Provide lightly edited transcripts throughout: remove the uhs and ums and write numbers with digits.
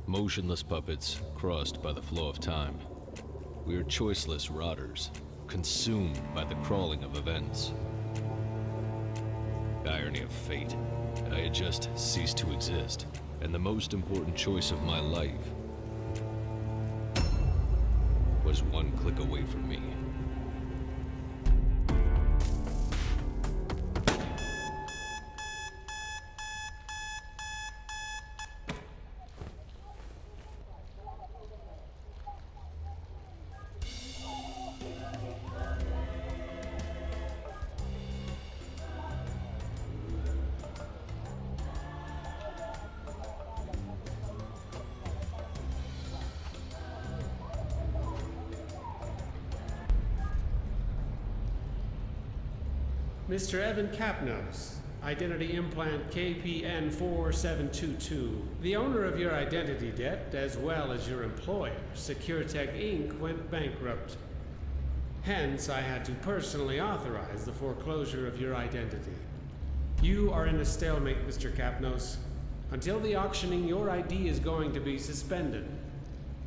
Motionless puppets crossed by the flow of time. We are choiceless rotters, consumed by the crawling of events. Irony of fate. I had just ceased to exist, and the most important choice of my life was one click away from me. Mr. Evan Capnos, identity implant KPN 4722. The owner of your identity debt, as well as your employer, SecureTech Inc., went bankrupt. Hence, I had to personally authorize the foreclosure of your identity. You are in a stalemate, Mr. Capnos. Until the auctioning, your ID is going to be suspended.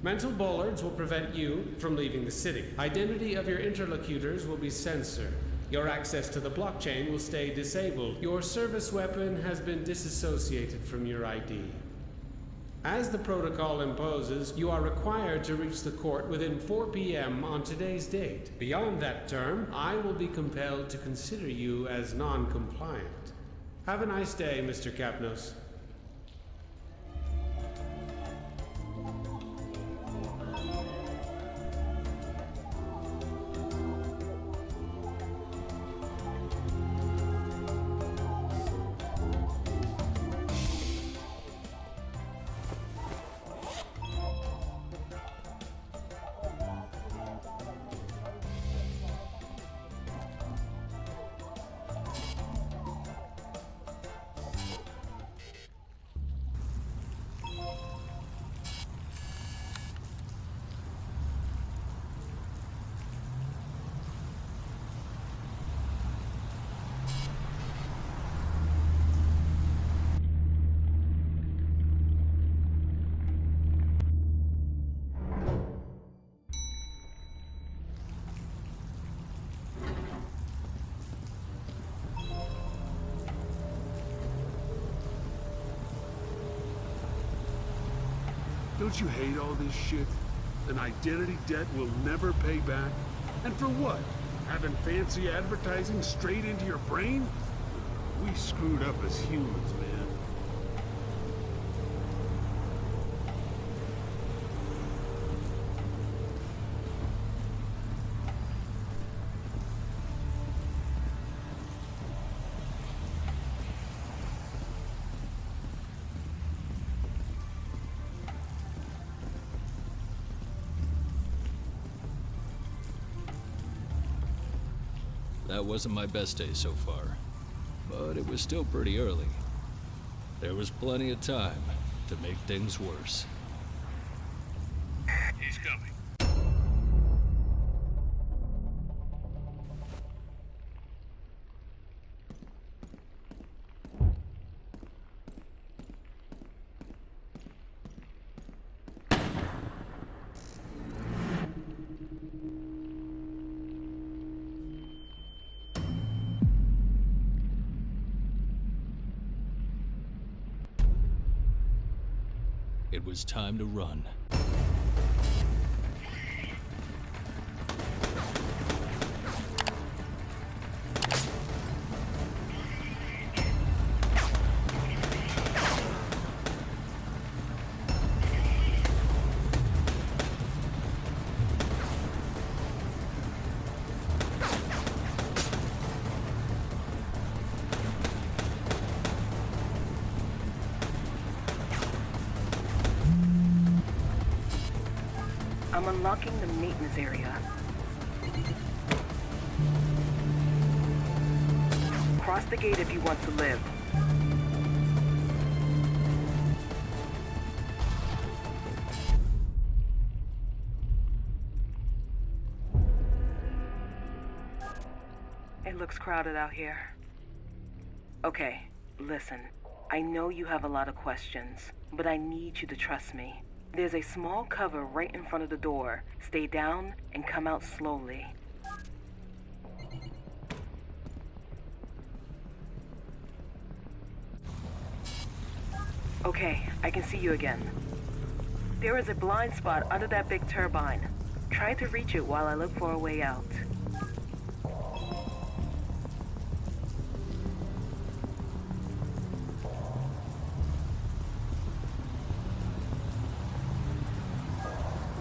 Mental bollards will prevent you from leaving the city. Identity of your interlocutors will be censored. Your access to the blockchain will stay disabled. Your service weapon has been disassociated from your ID. As the protocol imposes, you are required to reach the court within 4 p.m. on today's date. Beyond that term, I will be compelled to consider you as non-compliant. Have a nice day, Mr. Capnos. Don't you hate all this shit? An identity debt we'll never pay back? And for what? Having fancy advertising straight into your brain? We screwed up as humans, man. That wasn't my best day so far, but it was still pretty early. There was plenty of time to make things worse. He's coming. It was time to run. I'm unlocking the maintenance area. Cross the gate if you want to live. It looks crowded out here. Okay, listen. I know you have a lot of questions, but I need you to trust me. There's a small cover right in front of the door. Stay down and come out slowly. Okay, I can see you again. There is a blind spot under that big turbine. Try to reach it while I look for a way out.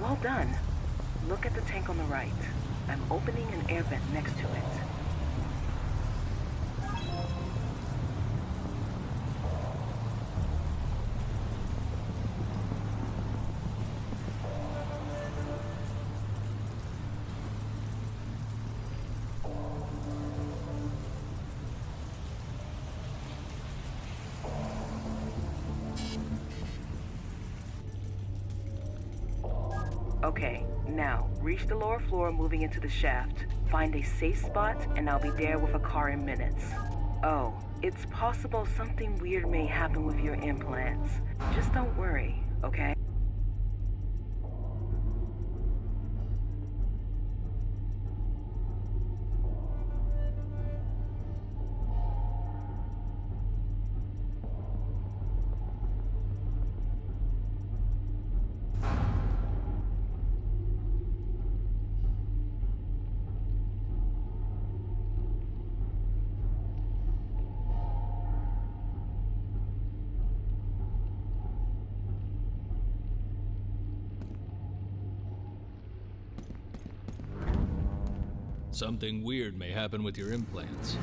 Well done. Look at the tank on the right. I'm opening an air vent next to it. Okay, now, reach the lower floor moving into the shaft. Find a safe spot, and I'll be there with a car in minutes. Oh, it's possible something weird may happen with your implants. Just don't worry, okay? Something weird may happen with your implants.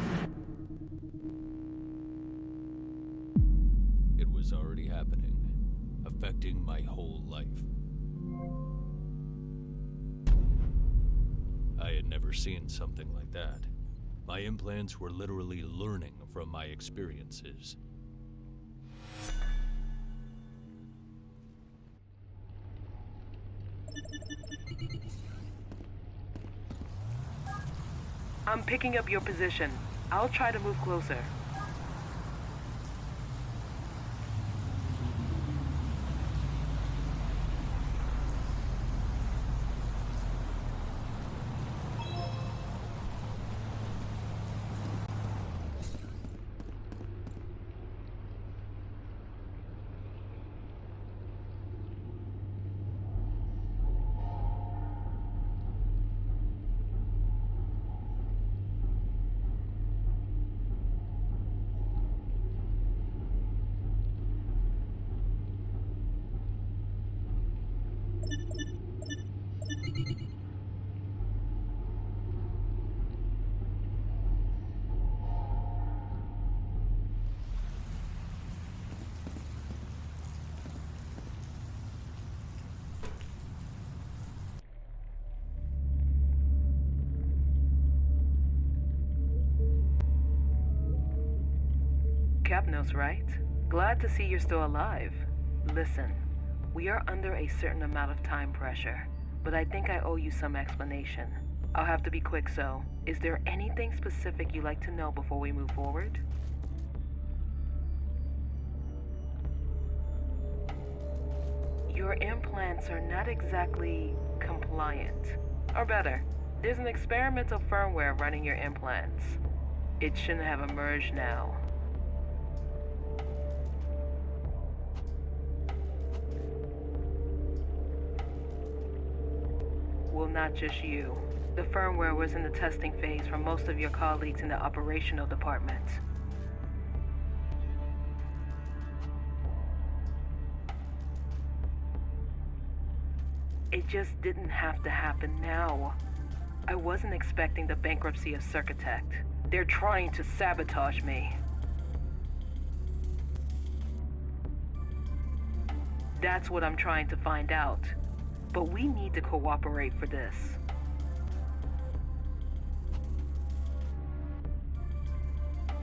It was already happening, affecting my whole life. I had never seen something like that. My implants were literally learning from my experiences. I'm picking up your position. I'll try to move closer. Capnos, right? Glad to see you're still alive. Listen, we are under a certain amount of time pressure, but I think I owe you some explanation. I'll have to be quick, so is there anything specific you'd like to know before we move forward? Your implants are not exactly compliant. Or better, there's an experimental firmware running your implants. It shouldn't have emerged now. Well, not just you. The firmware was in the testing phase for most of your colleagues in the operational department. It just didn't have to happen now. I wasn't expecting the bankruptcy of Circutect. They're trying to sabotage me. That's what I'm trying to find out. But we need to cooperate for this.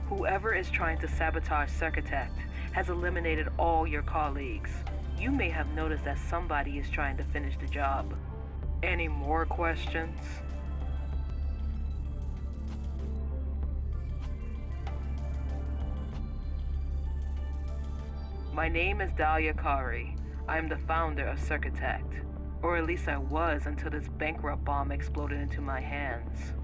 Whoever is trying to sabotage Circutect has eliminated all your colleagues. You may have noticed that somebody is trying to finish the job. Any more questions? My name is Dahlia Kari. I am the founder of Circuitect. Or at least I was until this bankrupt bomb exploded into my hands.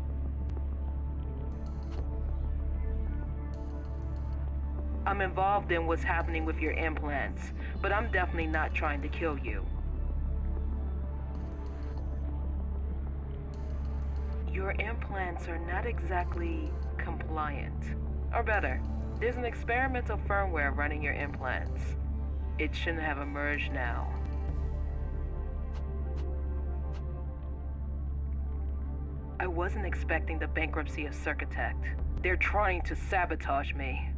I'm involved in what's happening with your implants, but I'm definitely not trying to kill you. Your implants are not exactly compliant. Or better, there's an experimental firmware running your implants. It shouldn't have emerged now. I wasn't expecting the bankruptcy of Circuitect. They're trying to sabotage me.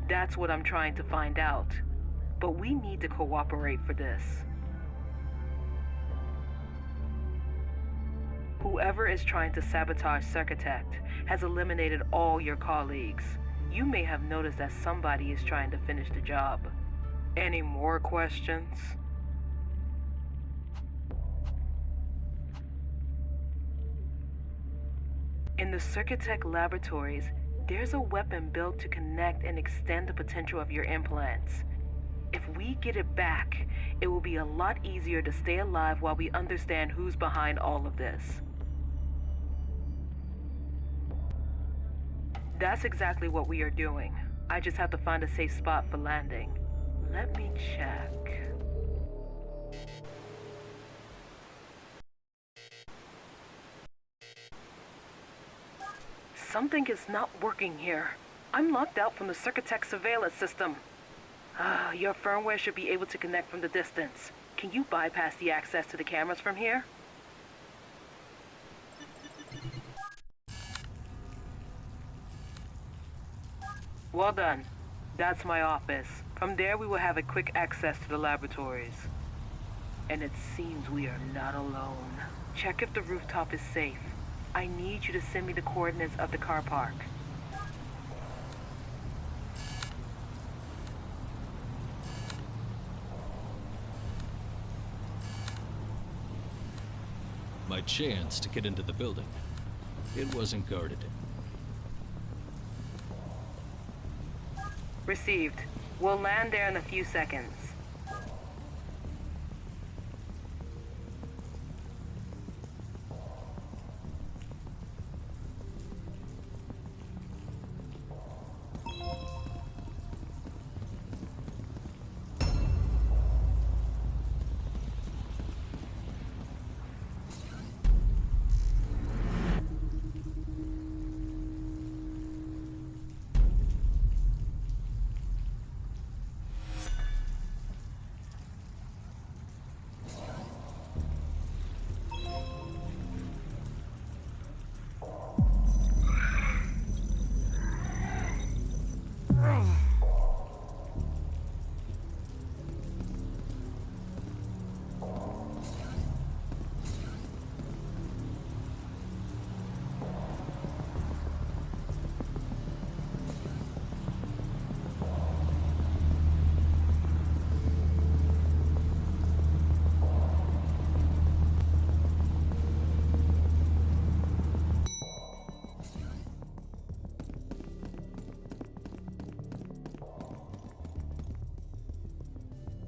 That's what I'm trying to find out. But we need to cooperate for this. Whoever is trying to sabotage Circuitect has eliminated all your colleagues. You may have noticed that somebody is trying to finish the job. Any more questions? In the Circuitect laboratories, there's a weapon built to connect and extend the potential of your implants. If we get it back, it will be a lot easier to stay alive while we understand who's behind all of this. That's exactly what we are doing. I just have to find a safe spot for landing. Let me check. Something is not working here. I'm locked out from the Circuitect surveillance system. Your firmware should be able to connect from the distance. Can you bypass the access to the cameras from here? Well done. That's my office. From there we will have a quick access to the laboratories. And it seems we are not alone. Check if the rooftop is safe. I need you to send me the coordinates of the car park. My chance to get into the building. It wasn't guarded. Received. We'll land there in a few seconds.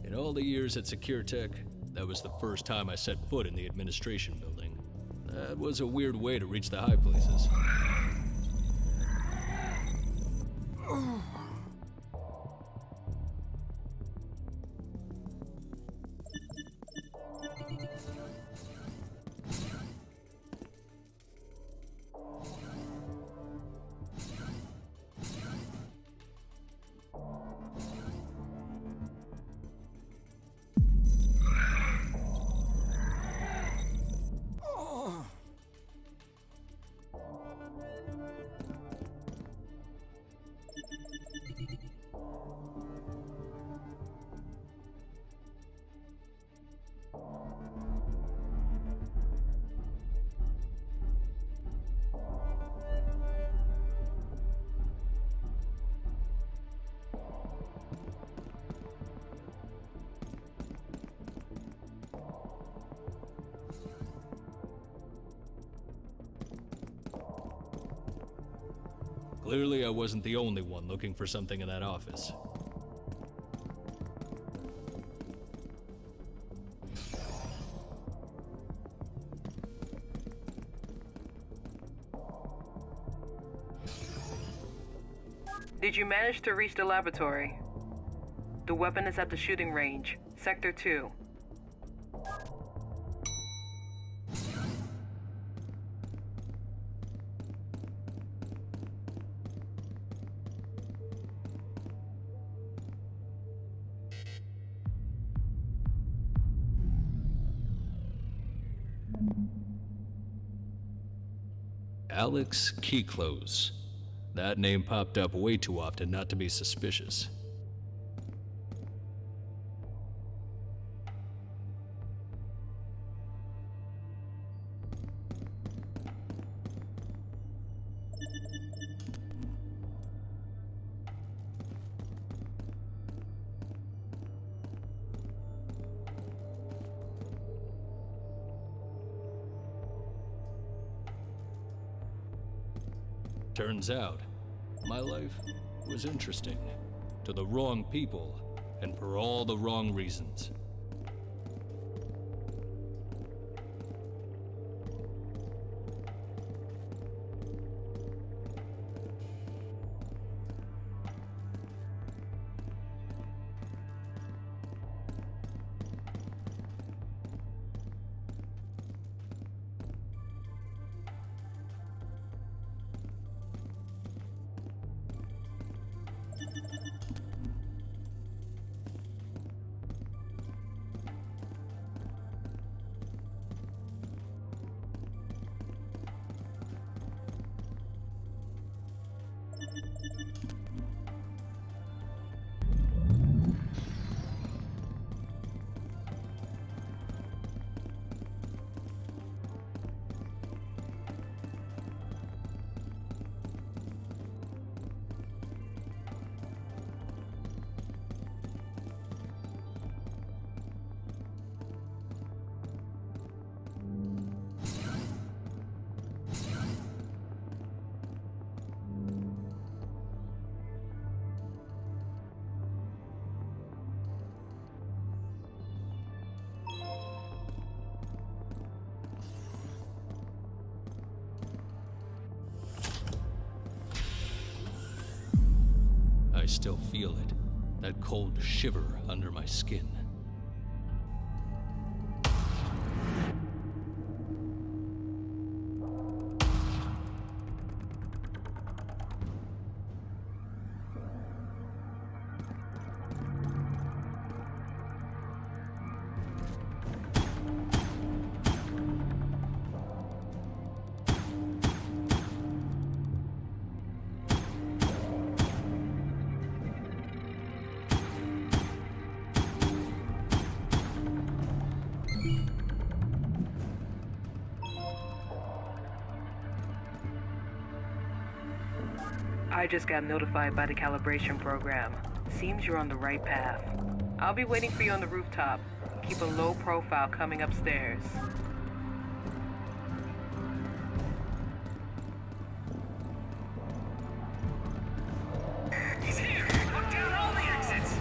In all the years at SecureTech, that was the first time I set foot in the administration building. That was a weird way to reach the high places. Clearly, I wasn't the only one looking for something in that office. Did you manage to reach the laboratory? The weapon is at the shooting range, Sector 2. Alex Keyclose. That name popped up way too often not to be suspicious. Turns out, my life was interesting. To the wrong people, and for all the wrong reasons. I still feel it, that cold shiver under my skin. I just got notified by the calibration program. Seems you're on the right path. I'll be waiting for you on the rooftop. Keep a low profile coming upstairs. He's here! Look down all the exits!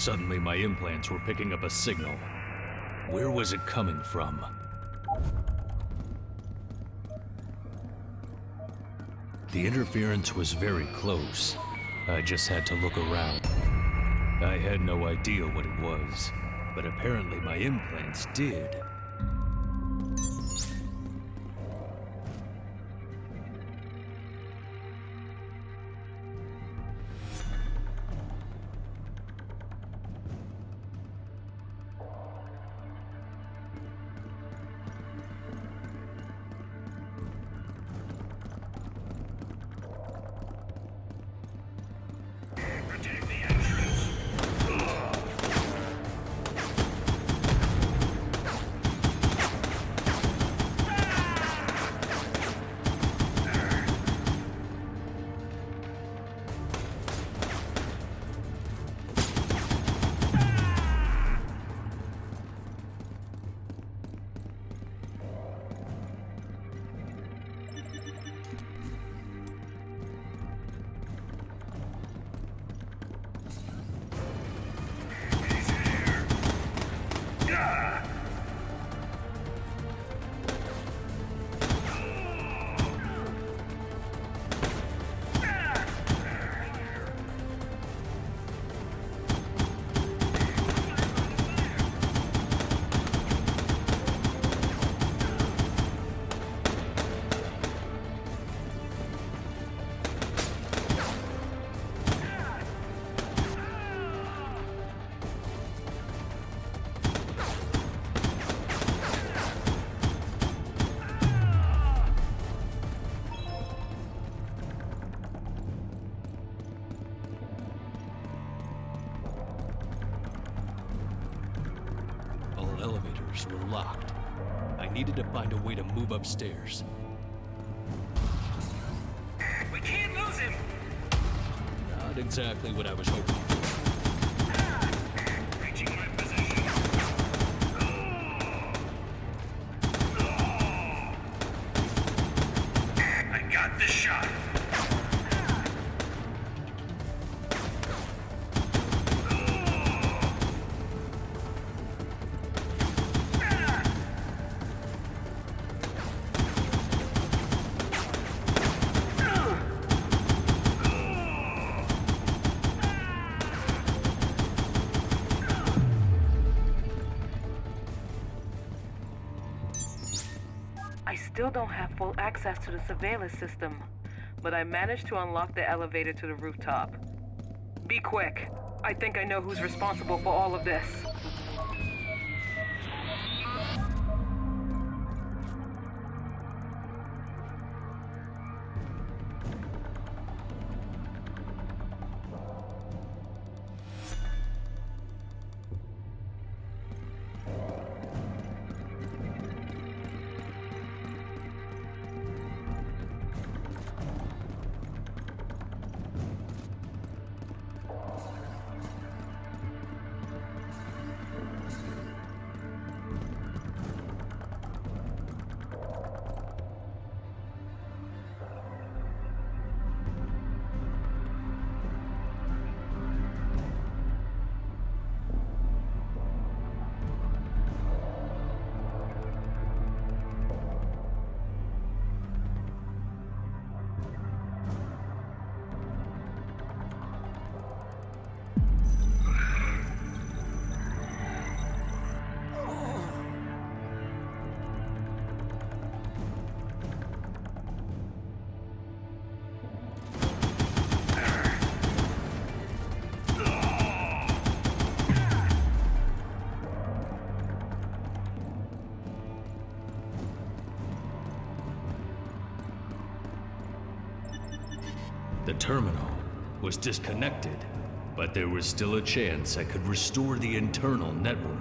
Suddenly, my implants were picking up a signal. Where was it coming from? The interference was very close. I just had to look around. I had no idea what it was, but apparently my implants did. Protect the entrance. He's here. Ah! All elevators were locked. I needed to find a way to move upstairs. We can't lose him. Not exactly what I was hoping for. Reaching my position. I got the shot. I still don't have full access to the surveillance system, but I managed to unlock the elevator to the rooftop. Be quick. I think I know who's responsible for all of this. The terminal was disconnected, but there was still a chance I could restore the internal network.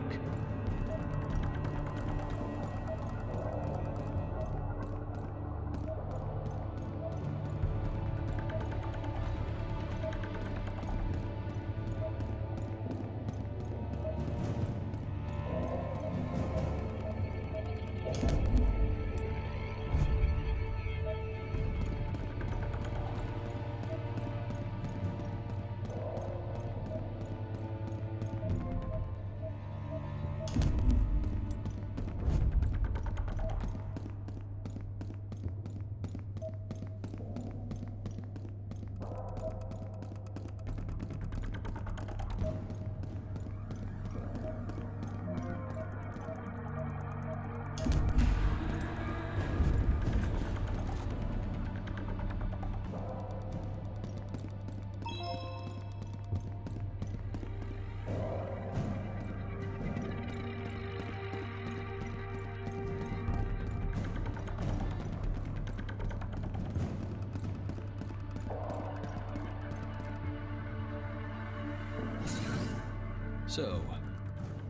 So,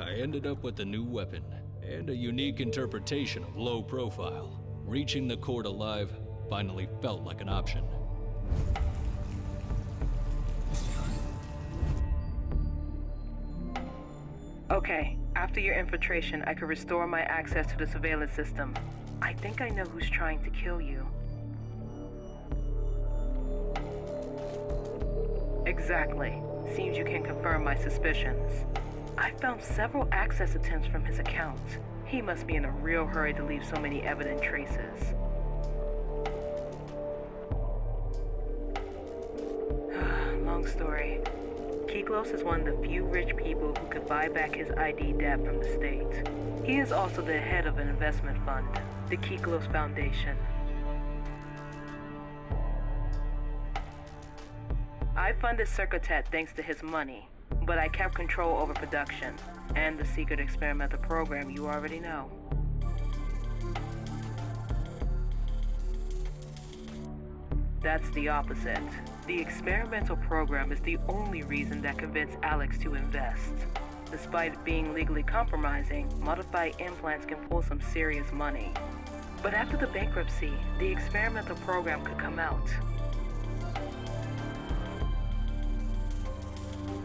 I ended up with a new weapon and a unique interpretation of low profile. Reaching the court alive finally felt like an option. Okay, after your infiltration, I could restore my access to the surveillance system. I think I know who's trying to kill you. Exactly. Seems you can confirm my suspicions. I found several access attempts from his account. He must be in a real hurry to leave so many evident traces. Long story. Kyklos is one of the few rich people who could buy back his ID debt from the state. He is also the head of an investment fund, the Kyklos Foundation. I funded Circuitet thanks to his money, but I kept control over production and the secret experimental program you already know. That's the opposite. The experimental program is the only reason that convinced Alex to invest. Despite being legally compromising, modified implants can pull some serious money. But after the bankruptcy, the experimental program could come out.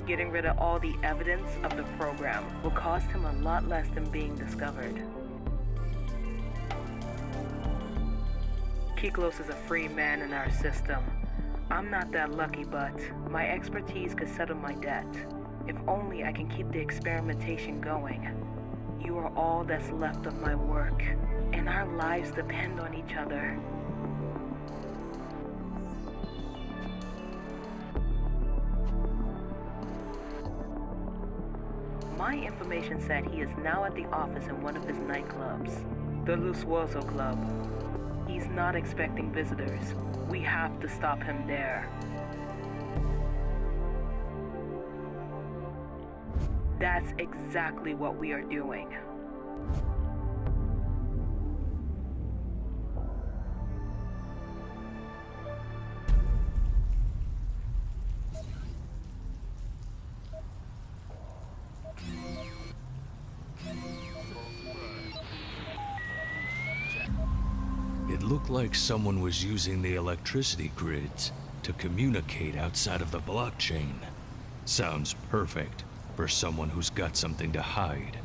Getting rid of all the evidence of the program will cost him a lot less than being discovered. Kyklos is a free man in our system. I'm not that lucky, but my expertise could settle my debt. If only I can keep the experimentation going. You are all that's left of my work, and our lives depend on each other. My information said he is now at the office in one of his nightclubs, the Lusuoso Club. He's not expecting visitors. We have to stop him there. That's exactly what we are doing. It looked like someone was using the electricity grids to communicate outside of the blockchain. Sounds perfect for someone who's got something to hide.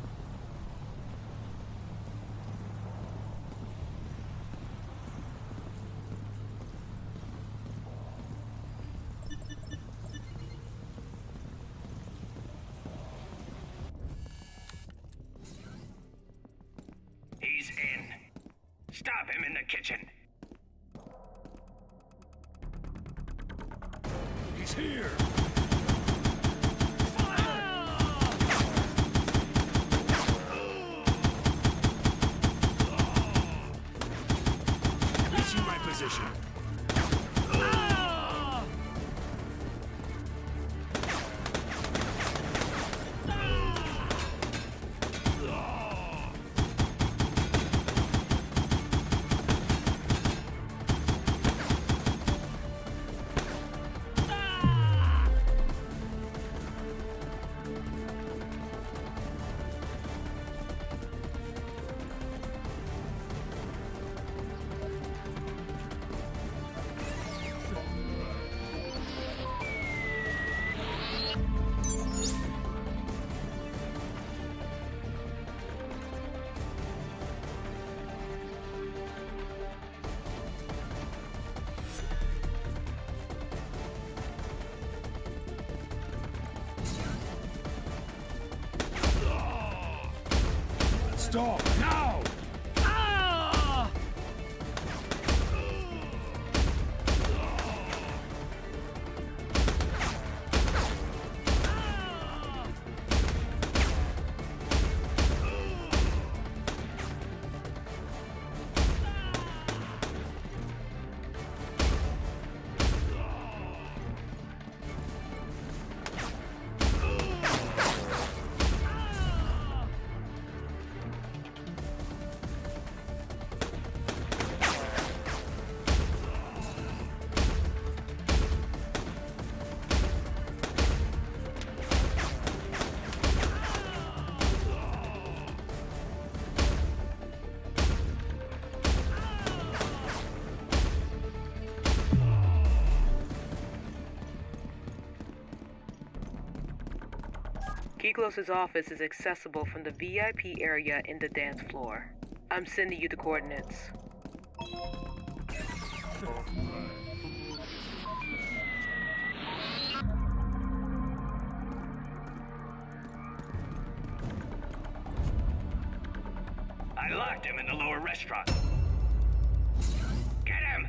He's in. Stop him in the kitchen. He's here! Reaching my position. Stop now! Foreclosed's office is accessible from the VIP area in the dance floor. I'm sending you the coordinates. I locked him in the lower restaurant. Get him!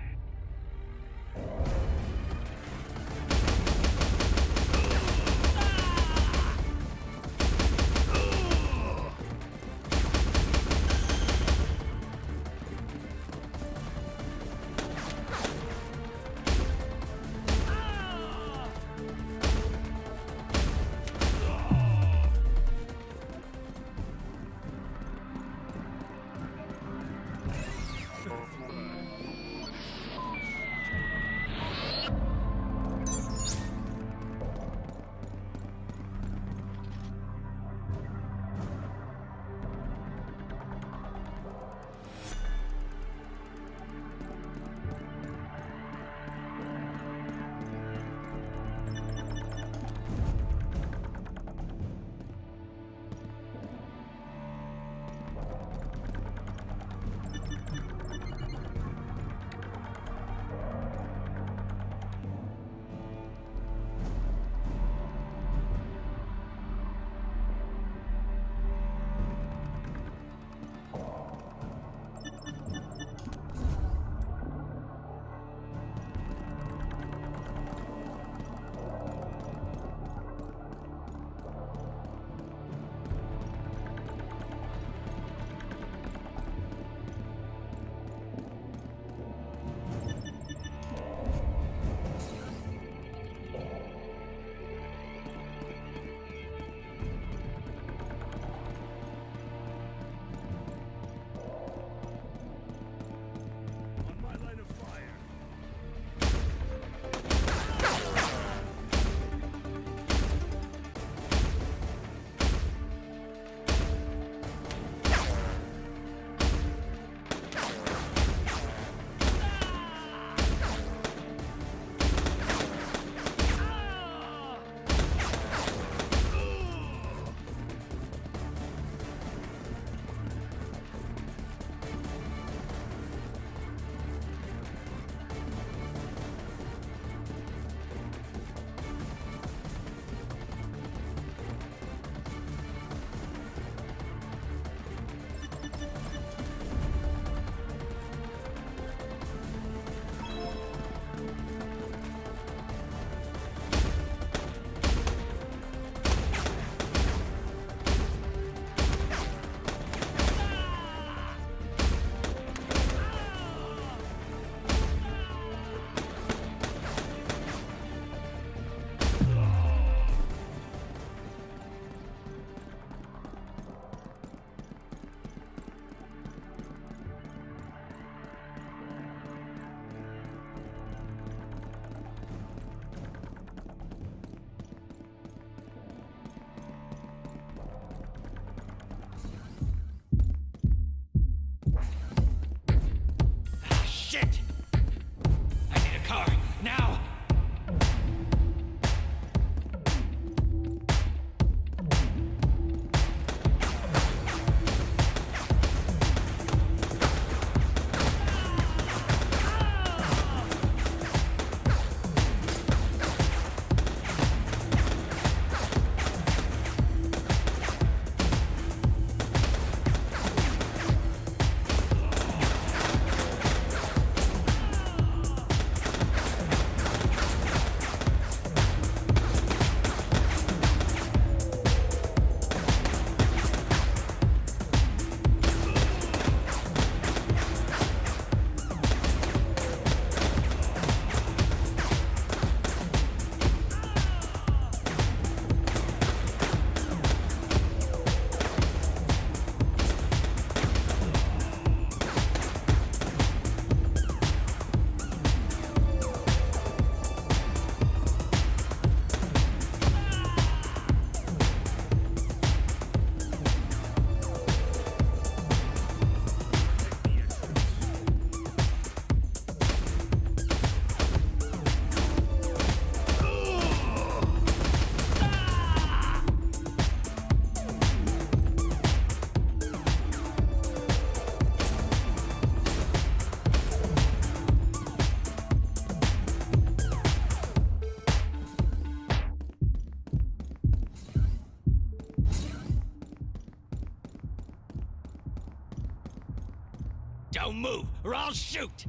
Now move, or I'll shoot!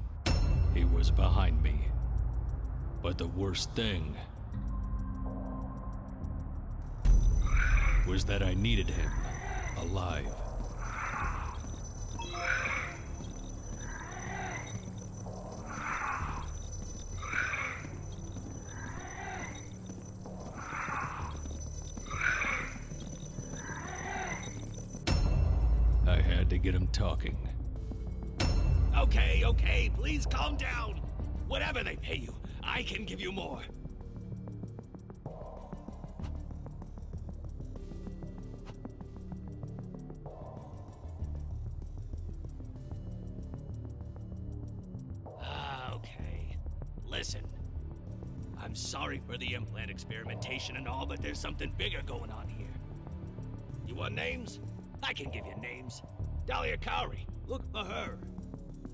He was behind me. But the worst thing was that I needed him alive. I had to get him talking. Okay, please calm down. Whatever they pay you, I can give you more. Okay. Listen. I'm sorry for the implant experimentation and all, but there's something bigger going on here. You want names? I can give you names. Dahlia Cowrie, look for her.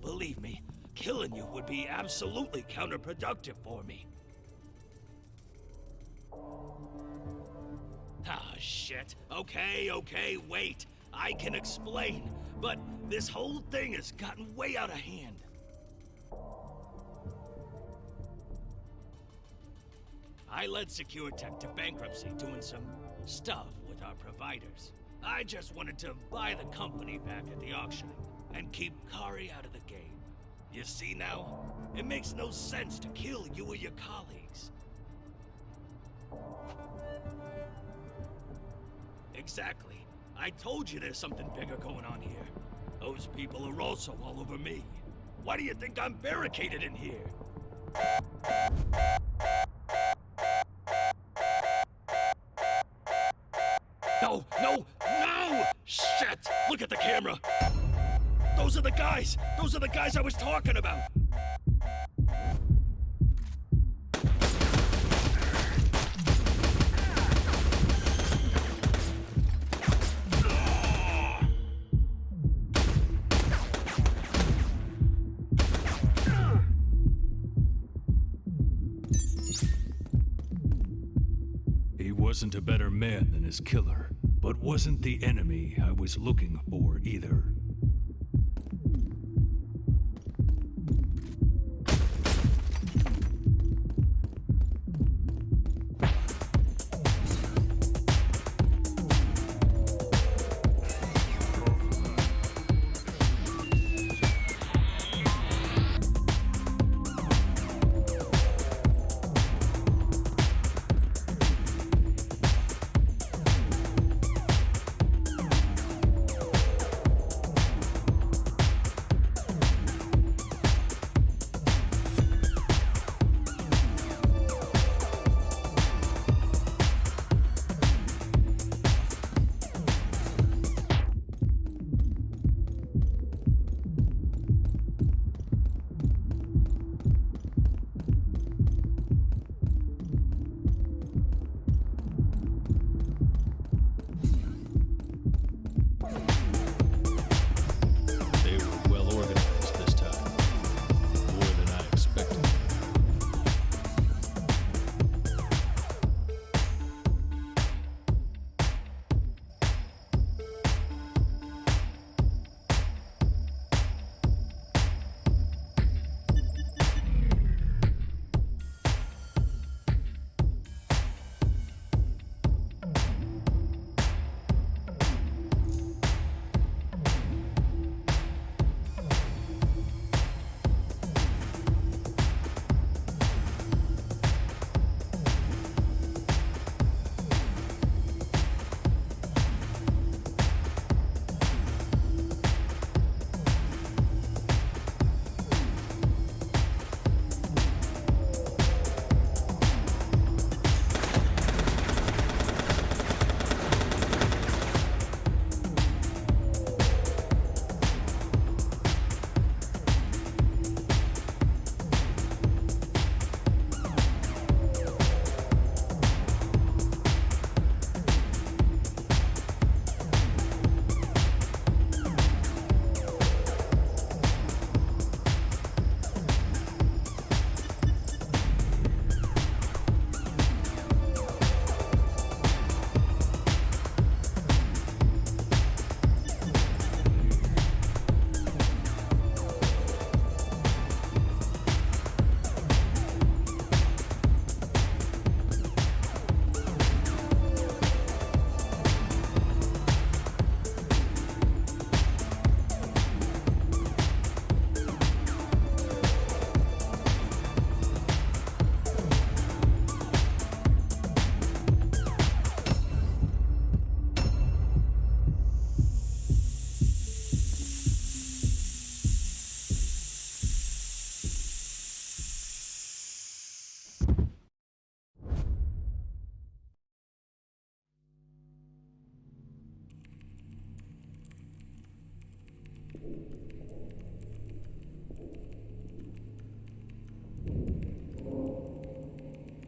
Believe me, killing you would be absolutely counterproductive for me. Ah, shit. Okay, wait. I can explain, but this whole thing has gotten way out of hand. I led SecureTech to bankruptcy doing some stuff with our providers. I just wanted to buy the company back at the auctioning and keep Kari out of the game. You see now? It makes no sense to kill you or your colleagues. Exactly. I told you there's something bigger going on here. Those people are also all over me. Why do you think I'm barricaded in here? No! Shit! Look at the camera! Those are the guys! Those are the guys I was talking about! He wasn't a better man than his killer, but wasn't the enemy I was looking for either.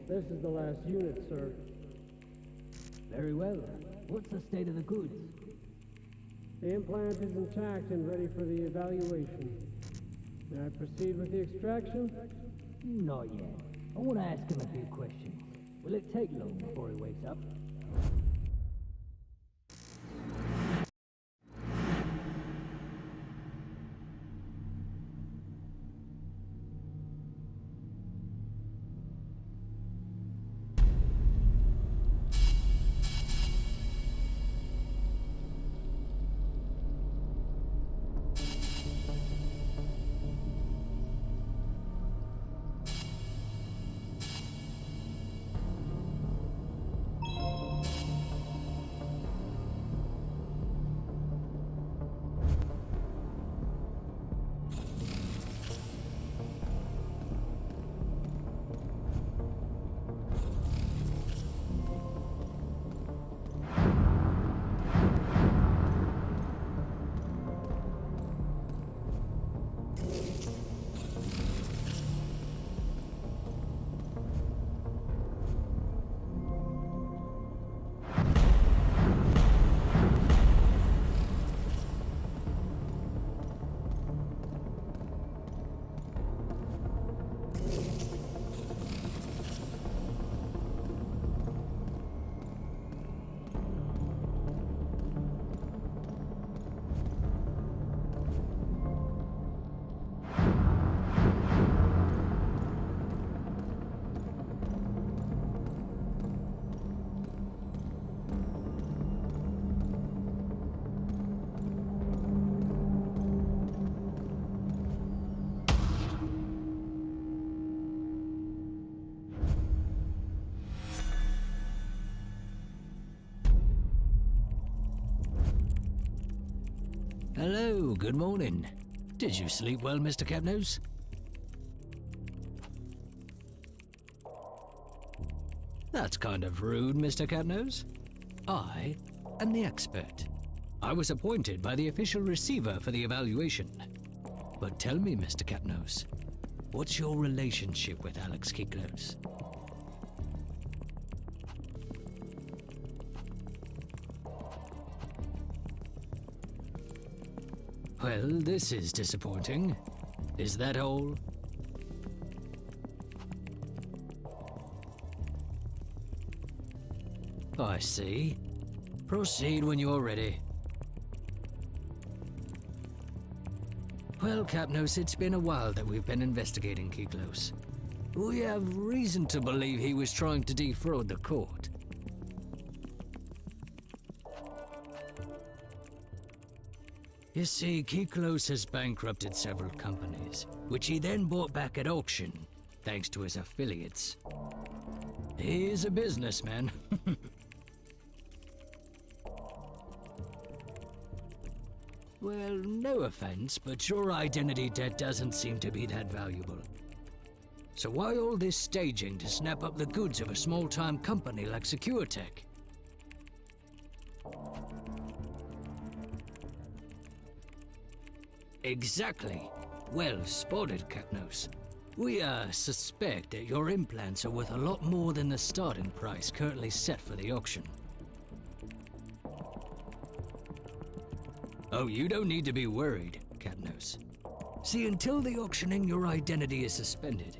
This is the last unit, sir. Very well. What's the state of the goods? The implant is intact and ready for the evaluation. May I proceed with the extraction? Not yet. I want to ask him a few questions. Will it take long before he wakes up? Hello, good morning. Did you sleep well, Mr. Capnose? That's kind of rude, Mr. Capnose. I am the expert. I was appointed by the official receiver for the evaluation. But tell me, Mr. Capnose, what's your relationship with Alex Kiklos? Well, this is disappointing. Is that all? I see. Proceed when you're ready. Well, Capnose, it's been a while that we've been investigating Kiklos. We have reason to believe he was trying to defraud the court. You see, Kiklos has bankrupted several companies, which he then bought back at auction, thanks to his affiliates. He's a businessman. Well, no offense, but your identity debt doesn't seem to be that valuable. So why all this staging to snap up the goods of a small-time company like SecureTech? Exactly. Well spotted, Capnose. We suspect that your implants are worth a lot more than the starting price currently set for the auction. Oh, you don't need to be worried, Capnose. See, until the auctioning, your identity is suspended.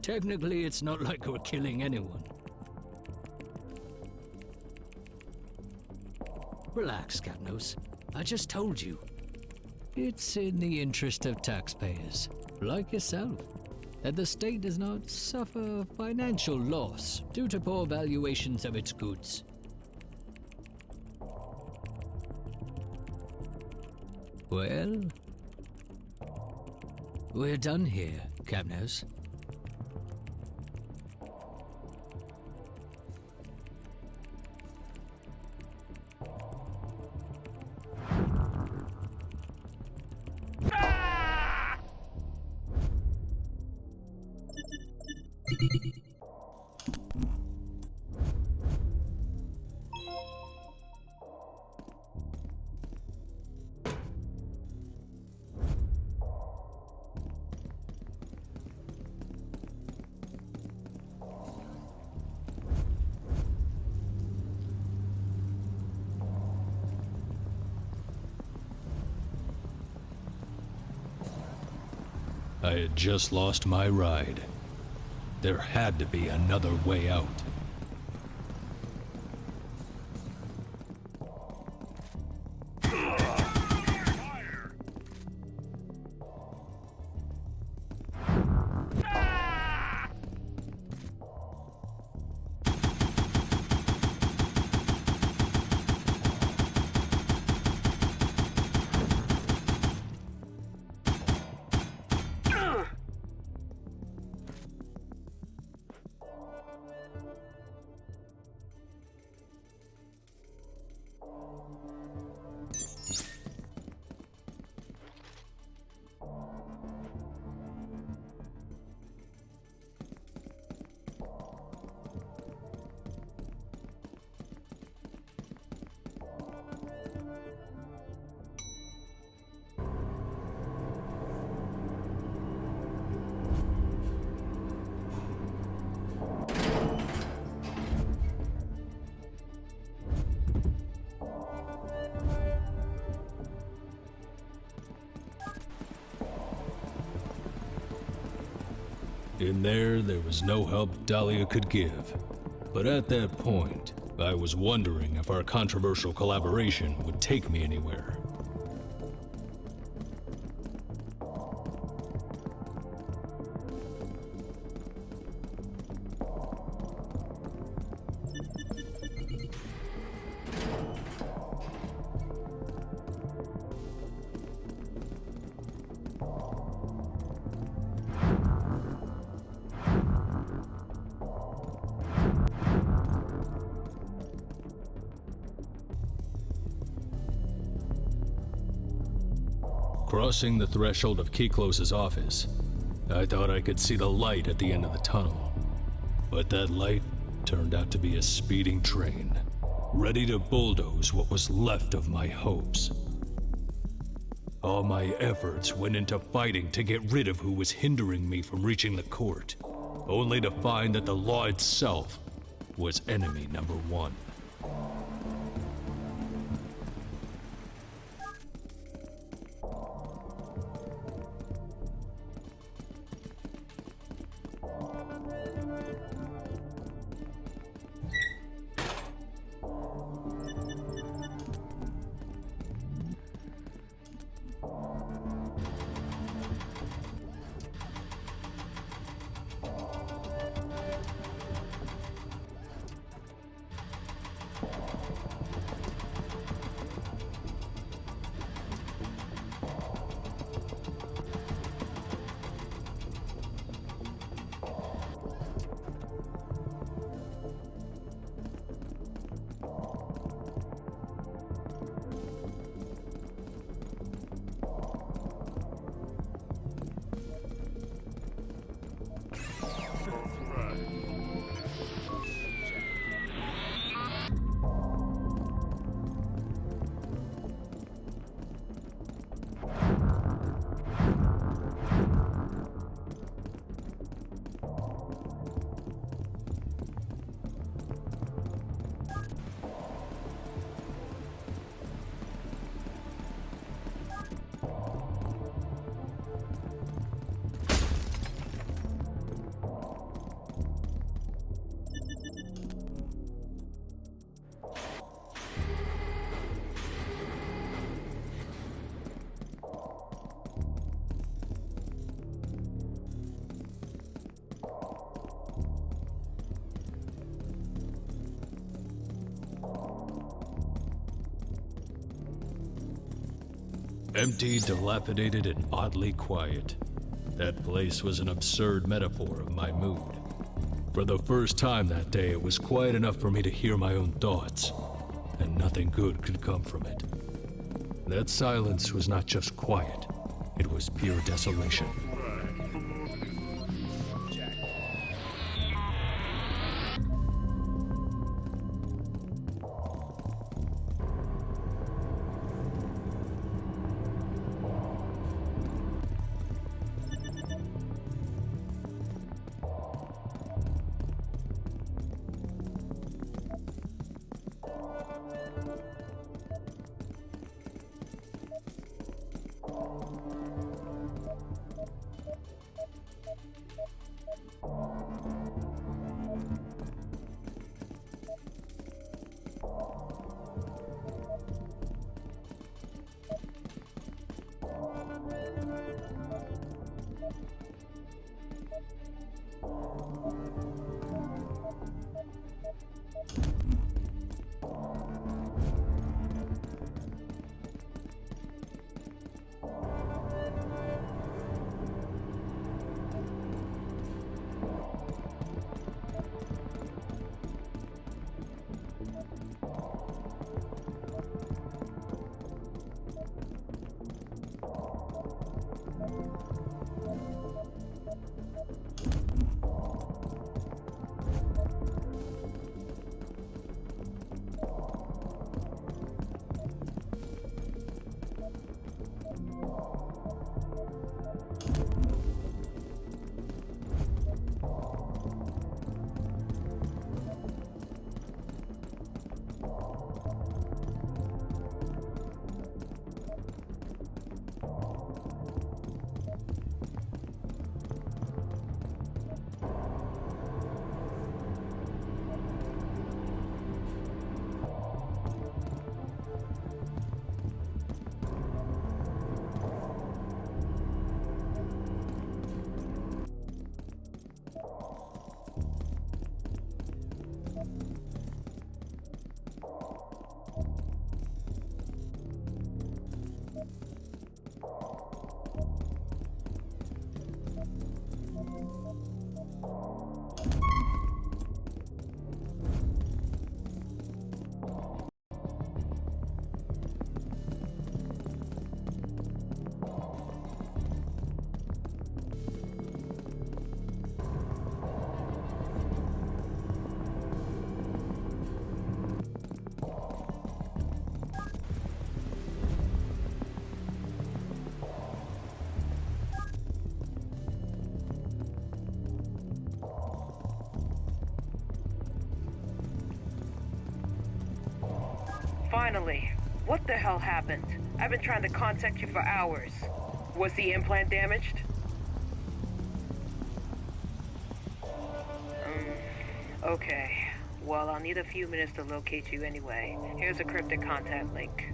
Technically, it's not like we're killing anyone. Relax, Capnose. I just told you. It's in the interest of taxpayers, like yourself, that the state does not suffer financial loss due to poor valuations of its goods. Well, we're done here, Capnose. I had just lost my ride. There had to be another way out. In there was no help Dahlia could give. But at that point, I was wondering if our controversial collaboration would take me anywhere. Crossing the threshold of Kiklos' office, I thought I could see the light at the end of the tunnel. But that light turned out to be a speeding train, ready to bulldoze what was left of my hopes. All my efforts went into fighting to get rid of who was hindering me from reaching the court, only to find that the law itself was enemy number one. Empty, dilapidated, and oddly quiet. That place was an absurd metaphor of my mood. For the first time that day, it was quiet enough for me to hear my own thoughts, and nothing good could come from it. That silence was not just quiet, it was pure desolation. Finally. What the hell happened? I've been trying to contact you for hours. Was the implant damaged? Okay. Well, I'll need a few minutes to locate you anyway. Here's a cryptic contact link.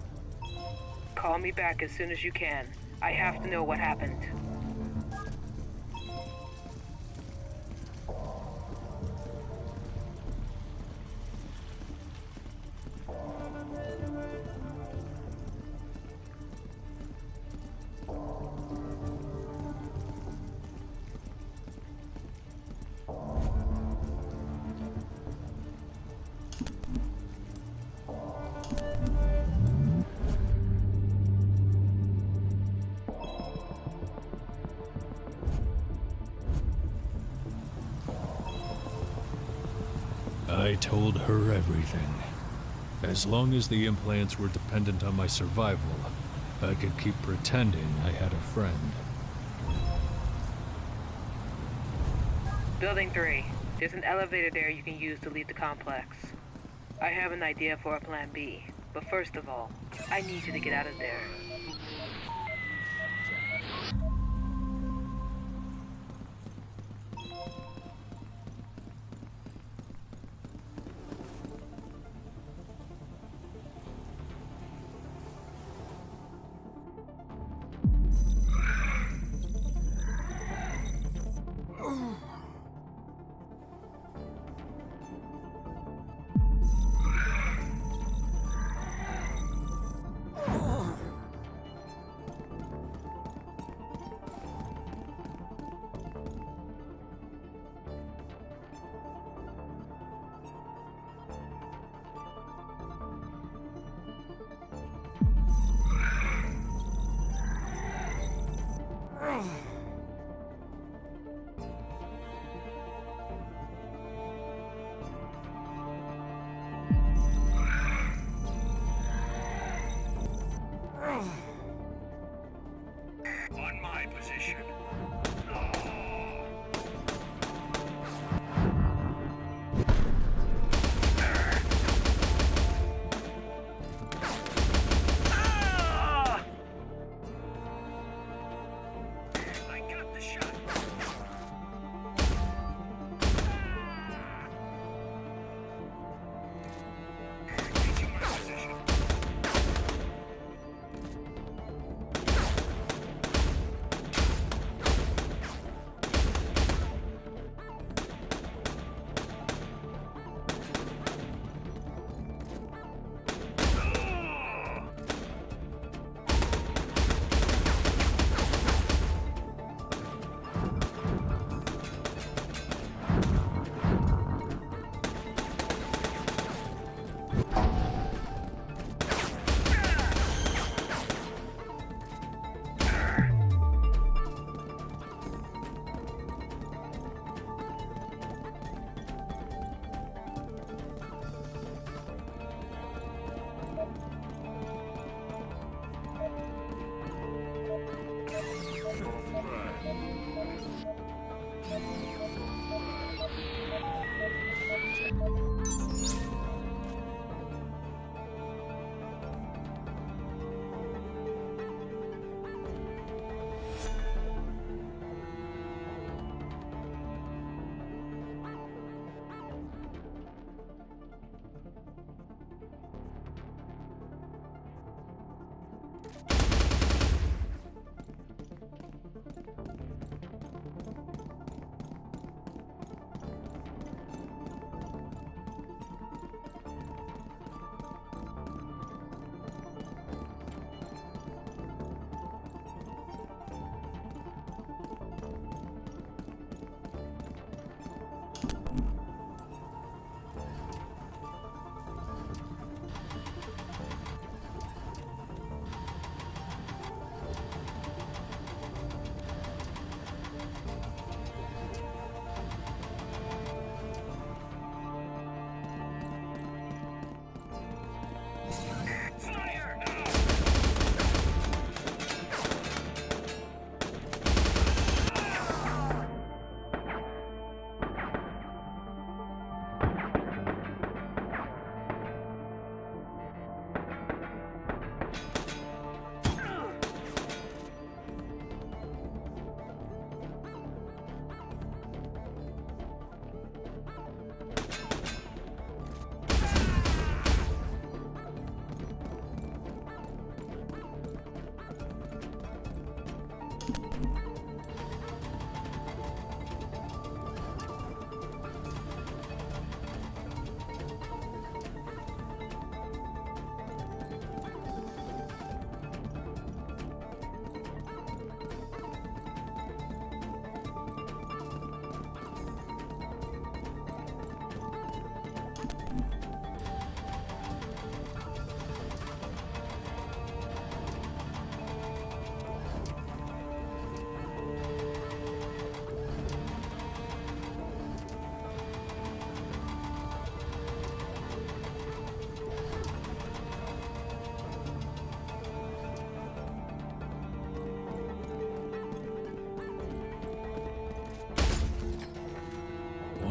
Call me back as soon as you can. I have to know what happened. I told her everything. As long as the implants were dependent on my survival, I could keep pretending I had a friend. Building 3. There's an elevator there you can use to leave the complex. I have an idea for a plan B, but first of all, I need you to get out of there.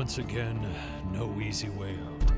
Once again, no easy way out.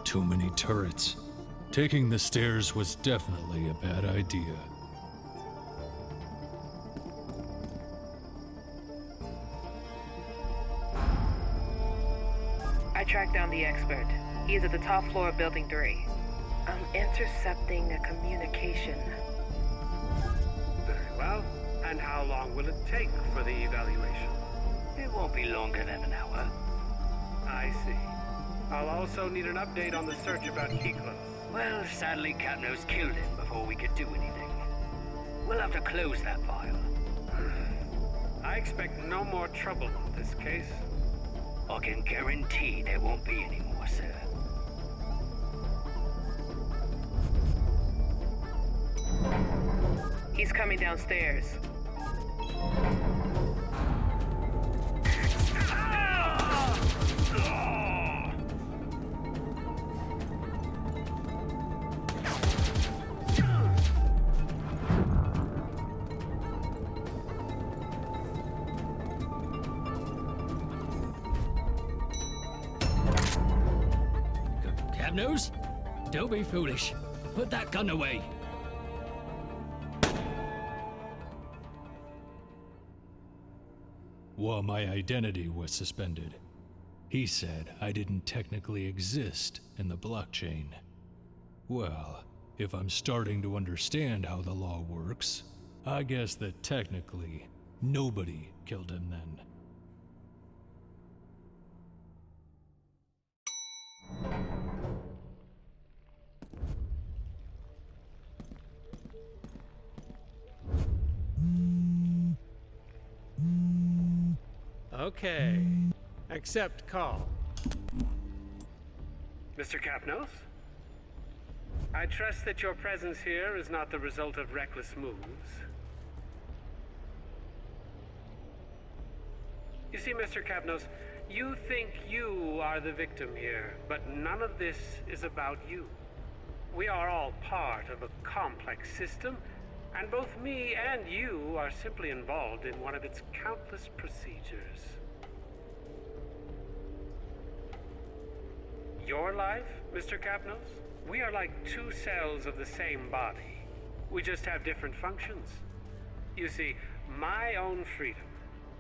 Too many turrets. Taking the stairs was definitely a bad idea. I tracked down the expert. He is at the top floor of Building 3. I'm intercepting a communication. Very well. And how long will it take for the evaluation? It won't be longer than an hour. I see. I'll also need an update on the search about Kiklos. Well, sadly, Katnos killed him before we could do anything. We'll have to close that file. I expect no more trouble in this case. I can guarantee there won't be any more, sir. He's coming downstairs. Capnos? Don't be foolish. Put that gun away. While my identity was suspended, he said I didn't technically exist in the blockchain. Well, if I'm starting to understand how the law works, I guess that technically nobody killed him then. Okay. Accept call. Mr. Kapnos? I trust that your presence here is not the result of reckless moves. You see, Mr. Kapnos, you think you are the victim here, but none of this is about you. We are all part of a complex system, and both me and you are simply involved in one of its countless procedures. Your life, Mr. Kapnos? We are like two cells of the same body. We just have different functions. You see, my own freedom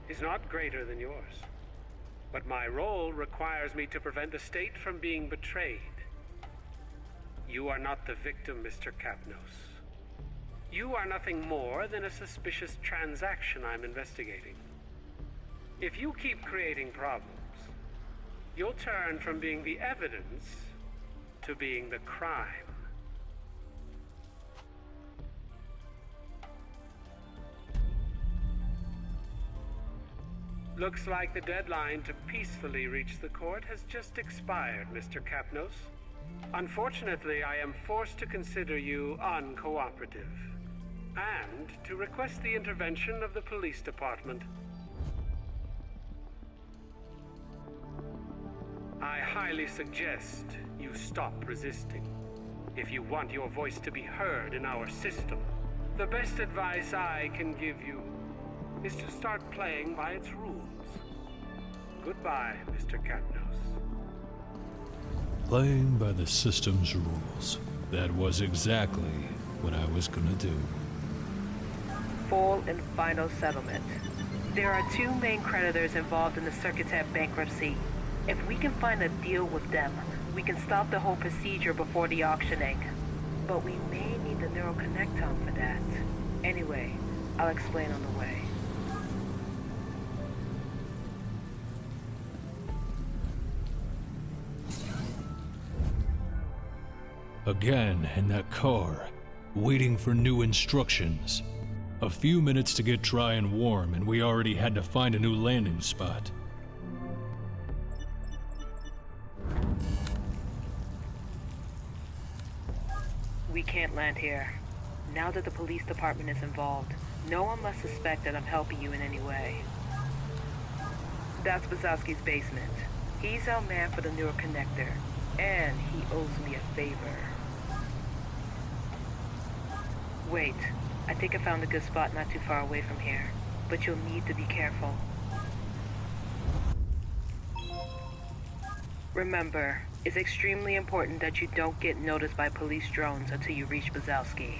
is not greater than yours. But my role requires me to prevent the state from being betrayed. You are not the victim, Mr. Kapnos. You are nothing more than a suspicious transaction I'm investigating. If you keep creating problems, you'll turn from being the evidence to being the crime. Looks like the deadline to peacefully reach the court has just expired, Mr. Kapnos. Unfortunately, I am forced to consider you uncooperative, and to request the intervention of the police department. I highly suggest you stop resisting. If you want your voice to be heard in our system, the best advice I can give you is to start playing by its rules. Goodbye, Mr. Kapnos. Playing by the system's rules. That was exactly what I was gonna do. Full and final settlement. There are two main creditors involved in the Circuitec bankruptcy. If we can find a deal with them, we can stop the whole procedure before the auctioning. But we may need the neural connectome for that. Anyway, I'll explain on the way. Again in that car, waiting for new instructions. A few minutes to get dry and warm, and we already had to find a new landing spot. We can't land here. Now that the police department is involved, no one must suspect that I'm helping you in any way. That's Bazowski's basement. He's our man for the neural connector, and he owes me a favor. Wait, I think I found a good spot not too far away from here, but you'll need to be careful. Remember, it's extremely important that you don't get noticed by police drones until you reach Bazowski.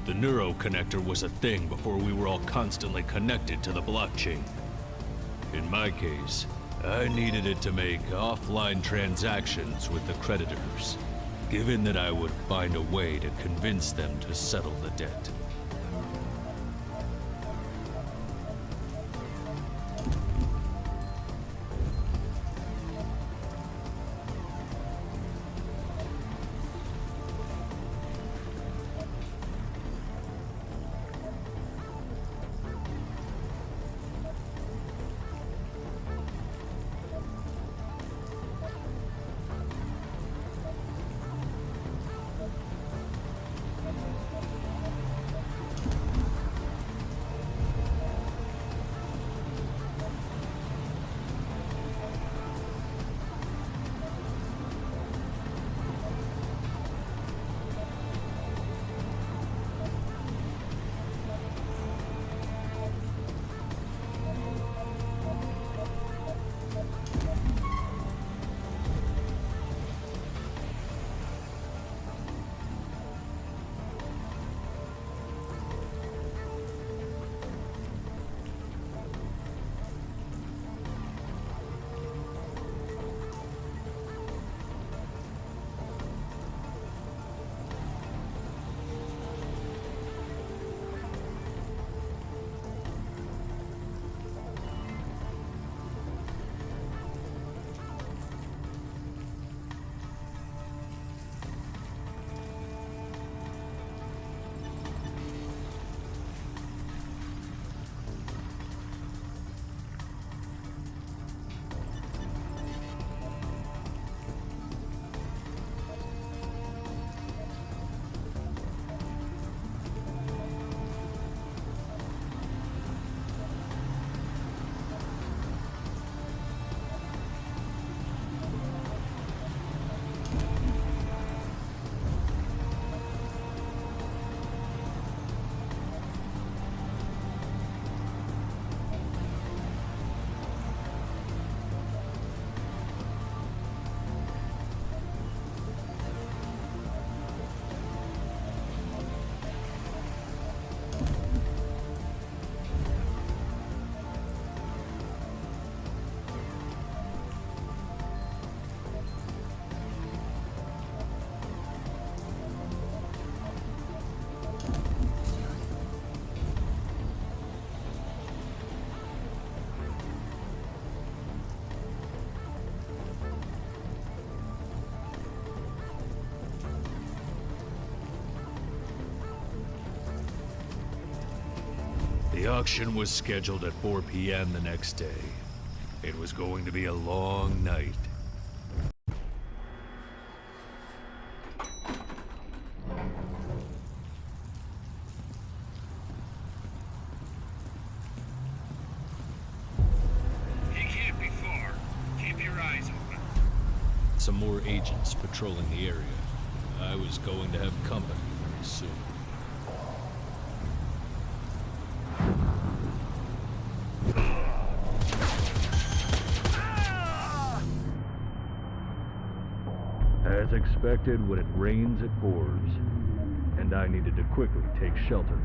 The neuro connector was a thing before we were all constantly connected to the blockchain. In my case, I needed it to make offline transactions with the creditors, given that I would find a way to convince them to settle the debt. The auction was scheduled at 4 p.m. the next day. It was going to be a long night. He can't be far. Keep your eyes open. Some more agents patrolling the area. I was going to have company very soon. As expected, when it rains, it pours. And I needed to quickly take shelter.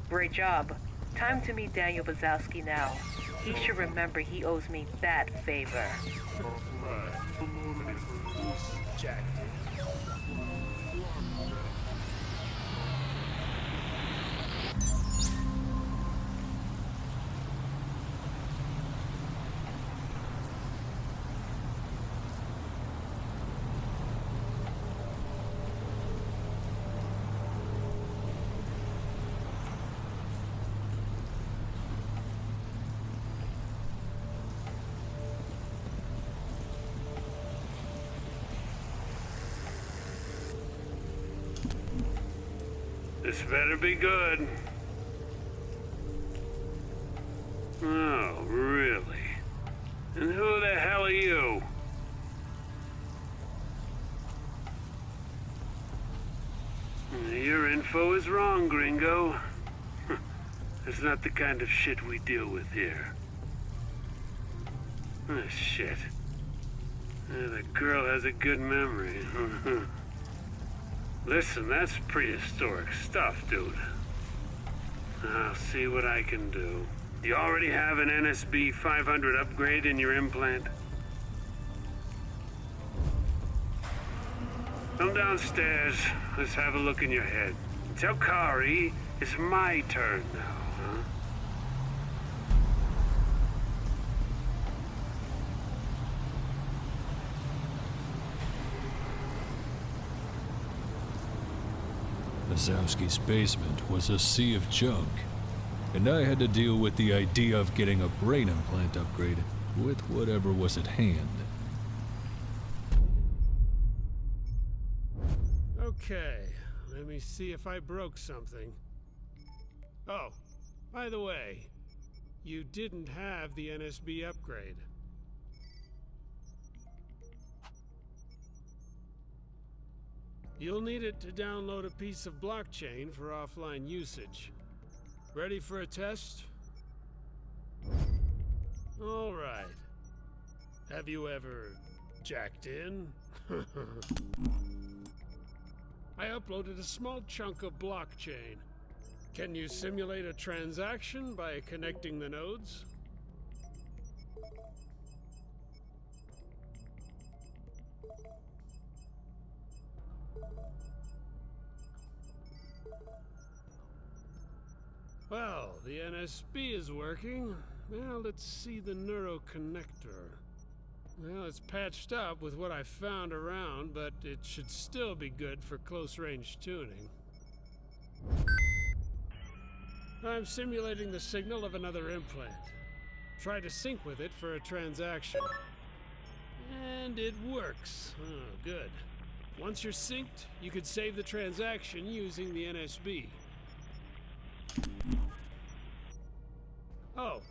Great job. Time to meet Daniel Bazowski now. He should remember he owes me that favor. This better be good. Oh, really? And who the hell are you? Your info is wrong, gringo. That's not the kind of shit we deal with here. Oh, shit. The girl has a good memory. Listen, that's prehistoric stuff, dude. I'll see what I can do. You already have an NSB 500 upgrade in your implant? Come downstairs. Let's have a look in your head. Tell Kari it's my turn now, huh? Bazowski's basement was a sea of junk, and I had to deal with the idea of getting a brain implant upgrade with whatever was at hand. Okay, let me see if I broke something. Oh, by the way, you didn't have the NSB upgrade. You'll need it to download a piece of blockchain for offline usage. Ready for a test? All right. Have you ever jacked in? I uploaded a small chunk of blockchain. Can you simulate a transaction by connecting the nodes? Well, the NSB is working. Now let's see the neuroconnector. Well, it's patched up with what I found around, but it should still be good for close-range tuning. I'm simulating the signal of another implant. Try to sync with it for a transaction. And it works. Oh, good. Once you're synced, you could save the transaction using the NSB. Oh,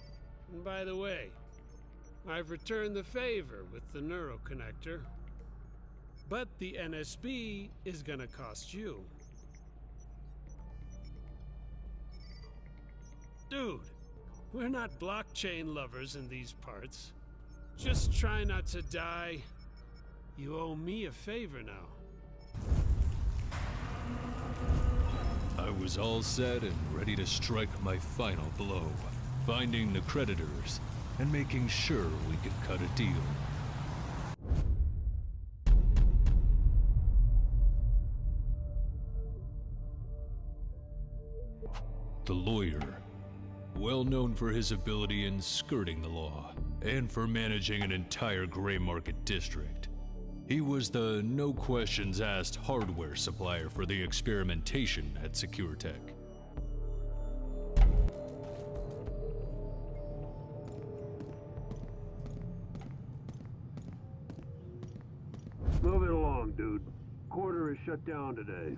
and by the way, I've returned the favor with the neuroconnector. But the NSB is gonna cost you. Dude, We're not blockchain lovers in these parts. Just try not to die. You owe me a favor now. I was all set and ready to strike my final blow, finding the creditors and making sure we could cut a deal. The lawyer, well known for his ability in skirting the law and for managing an entire gray market district. He was the no questions asked hardware supplier for the experimentation at SecureTech. Move it along, dude. Quarter is shut down today.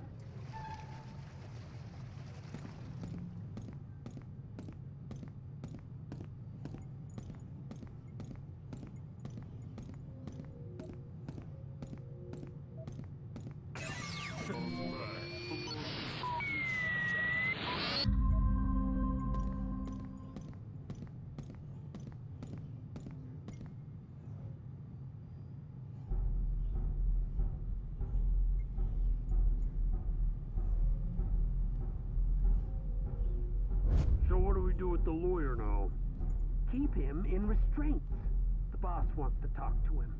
So what do we do with the lawyer now? Keep him in restraints. The boss wants to talk to him.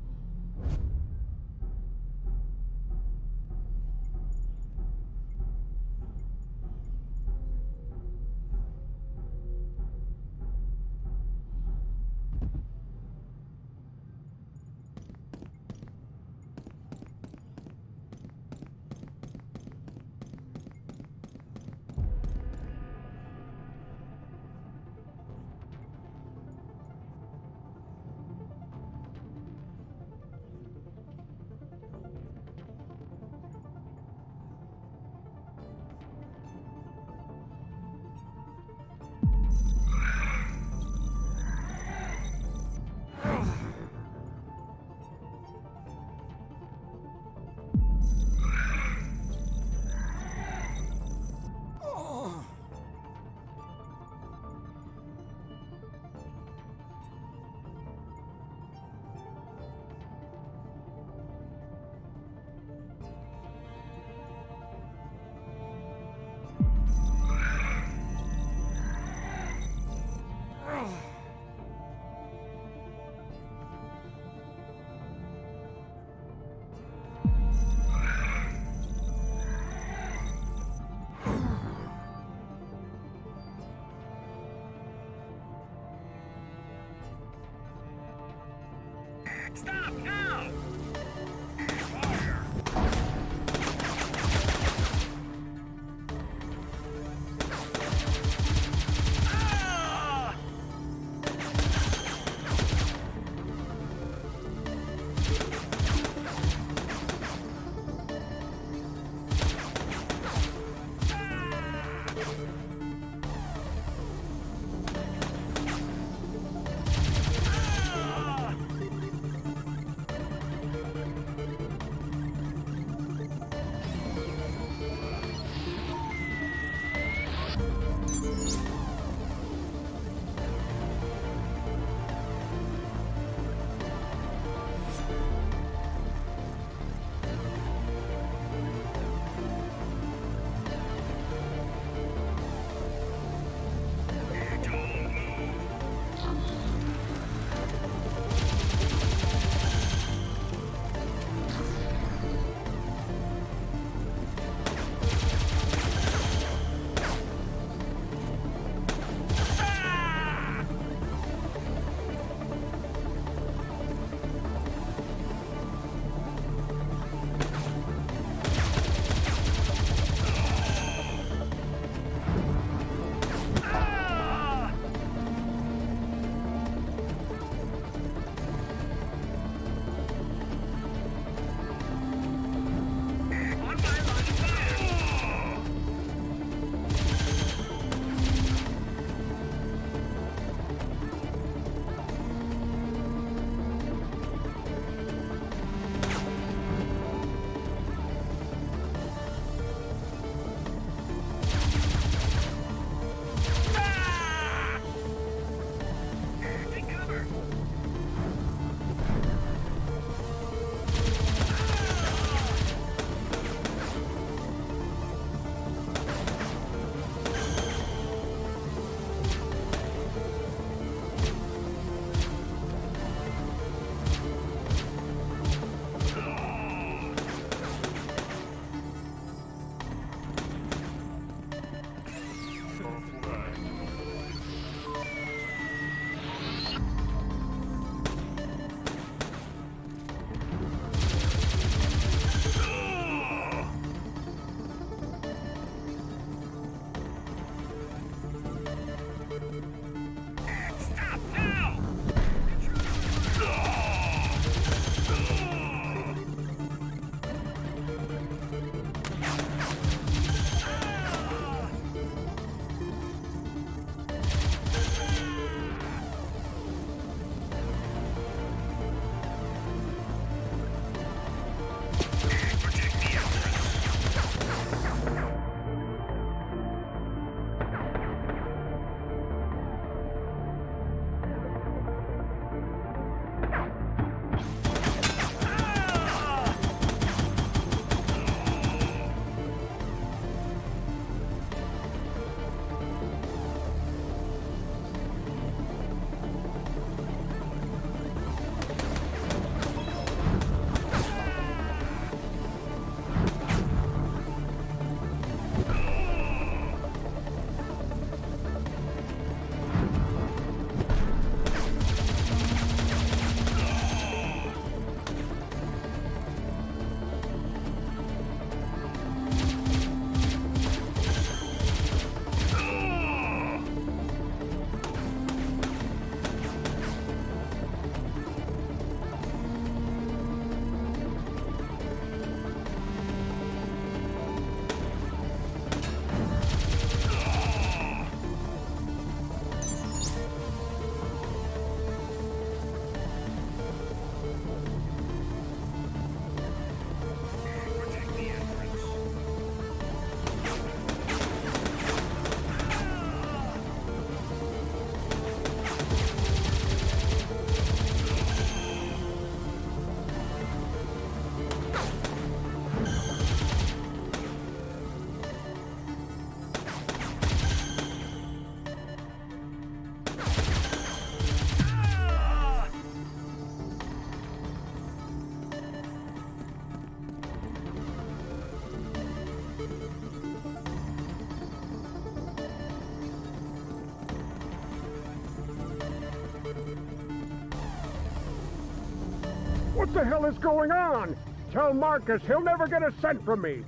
What the hell is going on? Tell Marcus he'll never get a cent from me.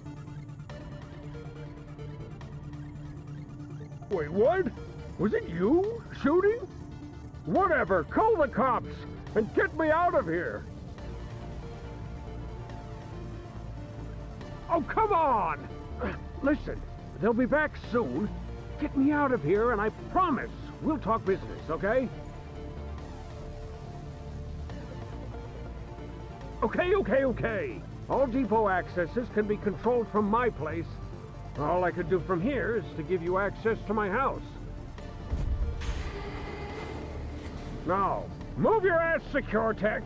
Wait, what? Was it you shooting? Whatever, call the cops and get me out of here. Oh, come on! Listen, they'll be back soon. Get me out of here and I promise we'll talk business, okay? Okay. All depot accesses can be controlled from my place. All I could do from here is to give you access to my house. Now, move your ass, SecureTech!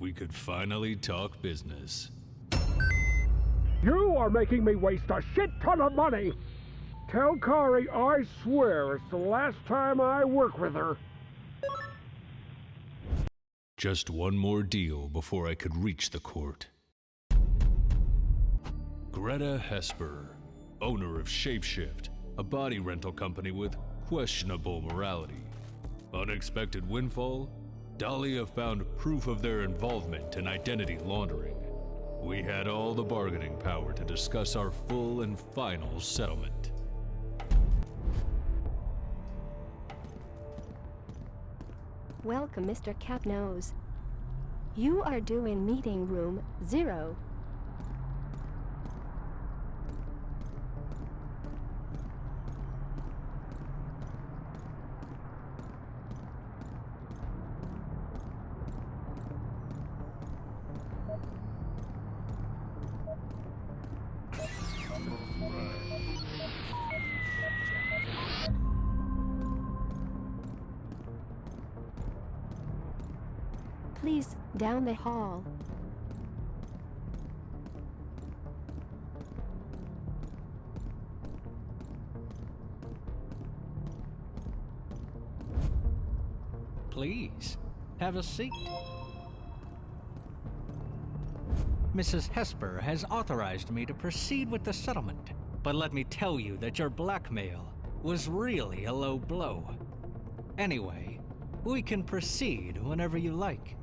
We could finally talk business. You are making me waste a shit ton of money! Tell Kari I swear it's the last time I work with her. Just one more deal before I could reach the court. Greta Hesper, owner of Shapeshift, a body rental company with questionable morality. Unexpected windfall? Dahlia found proof of their involvement in identity laundering. We had all the bargaining power to discuss our full and final settlement. Welcome, Mr. Capnose. You are due in meeting room 0. Please, down the hall. Please, have a seat. Mrs. Hesper has authorized me to proceed with the settlement, but let me tell you that your blackmail was really a low blow. Anyway, we can proceed whenever you like.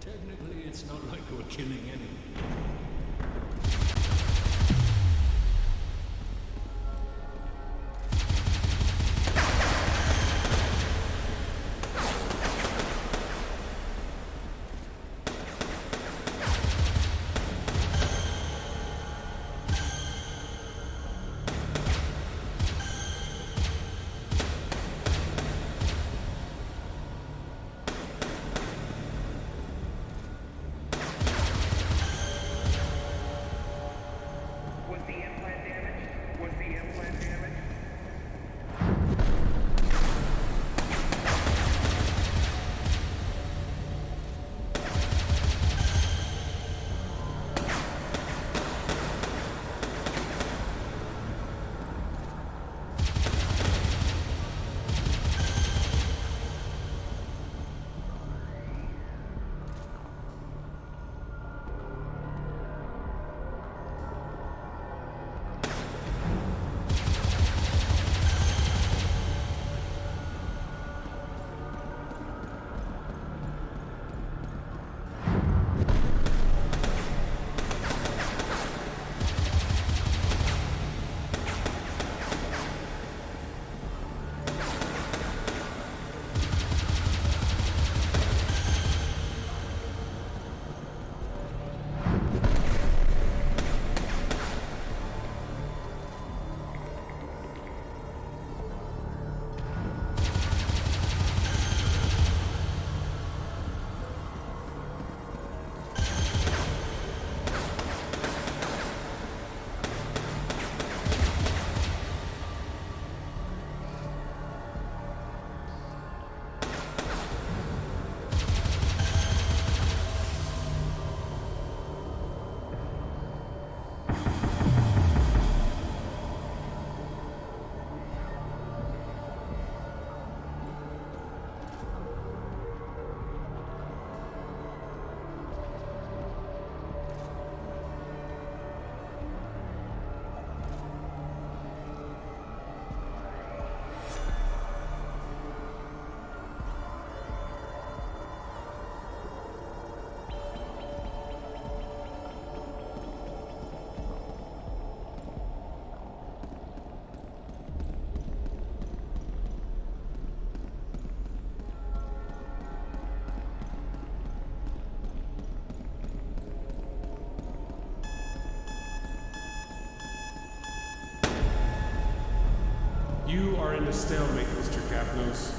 Technically, it's not like we're killing anyone. You are in a stalemate, Mr. Capnos.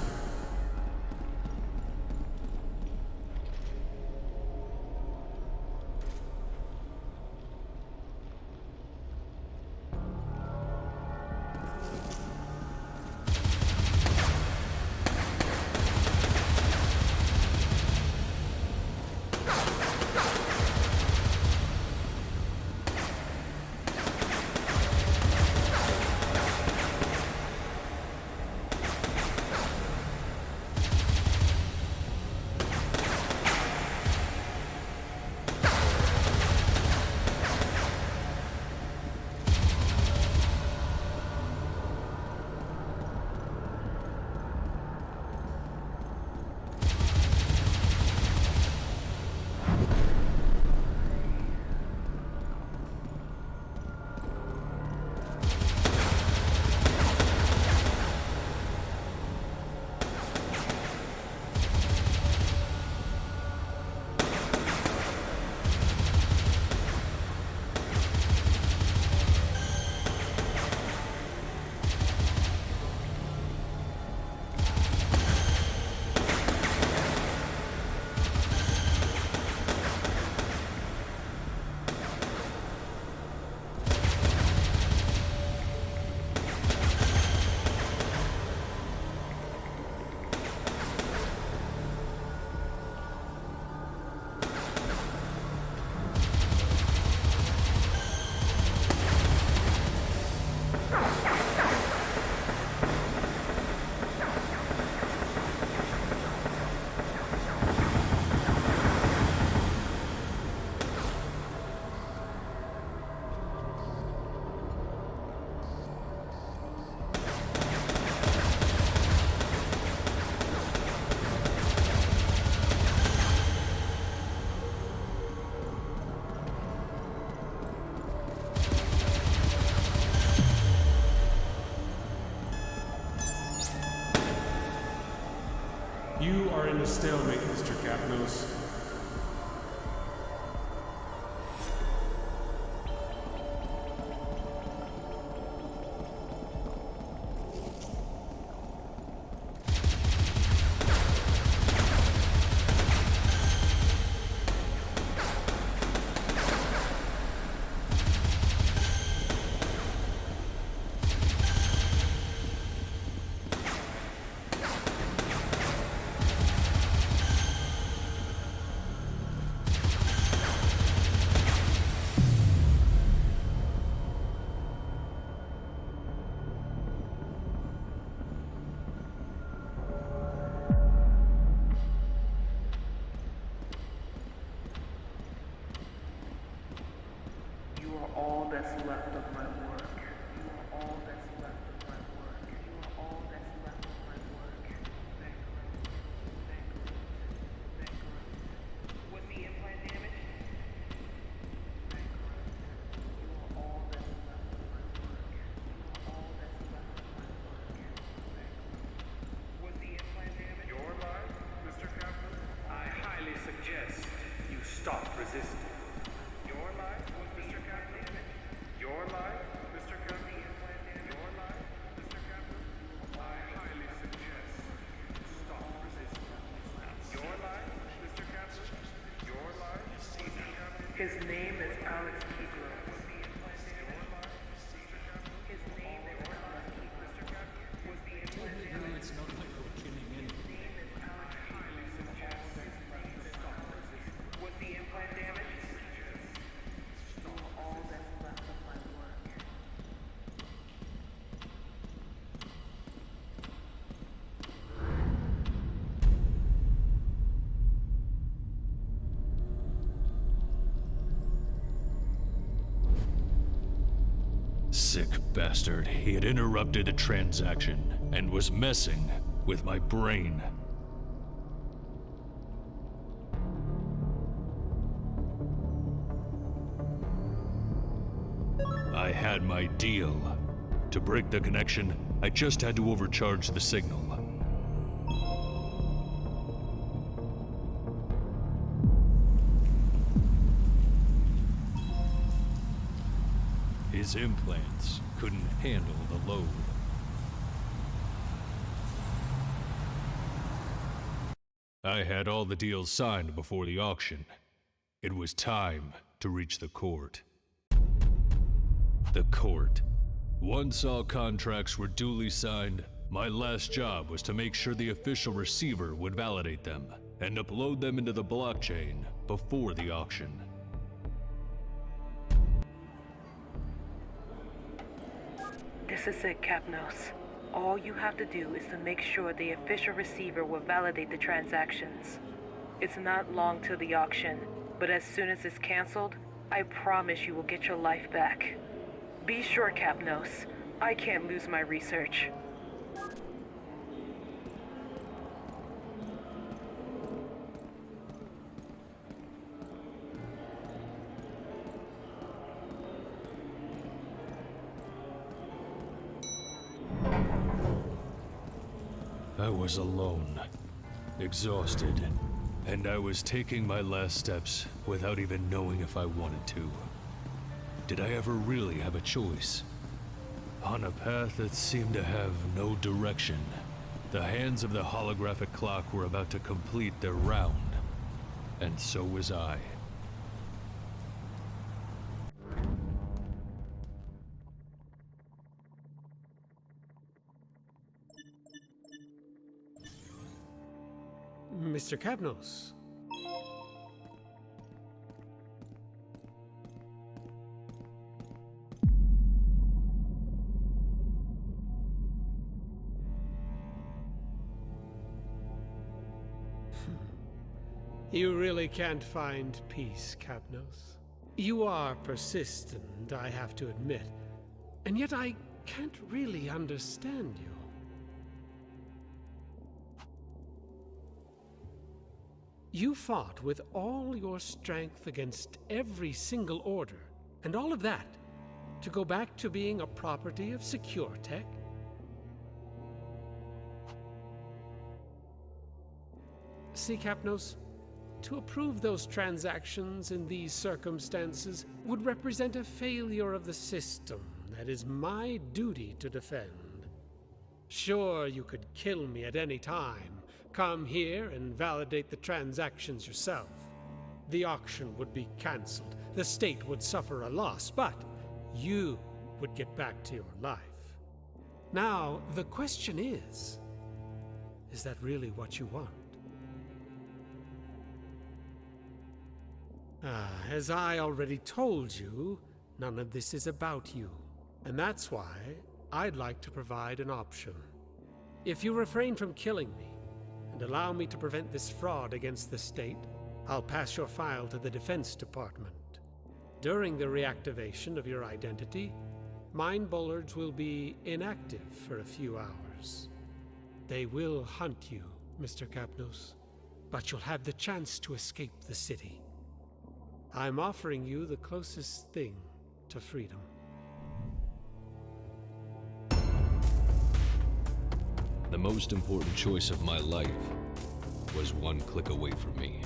You are in a stalemate, Mr. Capnos. All that's left of my work. You are all that's left of my work. You are all that's left of my work. Was the implant damaged? You are all that's left of my work. You are all that's left of my work. Was the implant damaged? Your life, Mr. Captain? I highly suggest you stop resisting. Your life, Mr. Captain? Your life, Mr. Captain? Your life, Mr. Captain? I highly suggest you stop resisting. Your life, Mr. Captain? Your life, Mr. Captain? His name is Alex Kegros. His name is Alex Kegros. Was the implant damaged? It's not like we're killing anyone. Was the implant damaged? You are all that's left of my work. Sick bastard. He had interrupted a transaction and was messing with my brain. I had my deal. To break the connection, I just had to overcharge the signal. His implants couldn't handle the load. I had all the deals signed before the auction. It was time to reach the court. The court. Once all contracts were duly signed, my last job was to make sure the official receiver would validate them and upload them into the blockchain before the auction. This is it, Capnos. All you have to do is to make sure the official receiver will validate the transactions. It's not long till the auction, but as soon as it's canceled, I promise you will get your life back. Be sure, Capnos. I can't lose my research. I was alone, exhausted, and I was taking my last steps without even knowing if I wanted to. Did I ever really have a choice? On a path that seemed to have no direction, the hands of the holographic clock were about to complete their round, and so was I. Mr. Capnos. You really can't find peace, Capnos. You are persistent, I have to admit, and yet I can't really understand you. You fought with all your strength against every single order, and all of that to go back to being a property of SecureTech? See, Capnos, to approve those transactions in these circumstances would represent a failure of the system that is my duty to defend. Sure, you could kill me at any time, come here and validate the transactions yourself. The auction would be cancelled, the state would suffer a loss, but you would get back to your life. Now, the question is that really what you want? As I already told you, none of this is about you. And that's why I'd like to provide an option. If you refrain from killing me and allow me to prevent this fraud against the state, I'll pass your file to the Defense Department. During the reactivation of your identity, Mind Bullards will be inactive for a few hours. They will hunt you, Mr. Capnos, but you'll have the chance to escape the city. I'm offering you the closest thing to freedom. The most important choice of my life was one click away from me.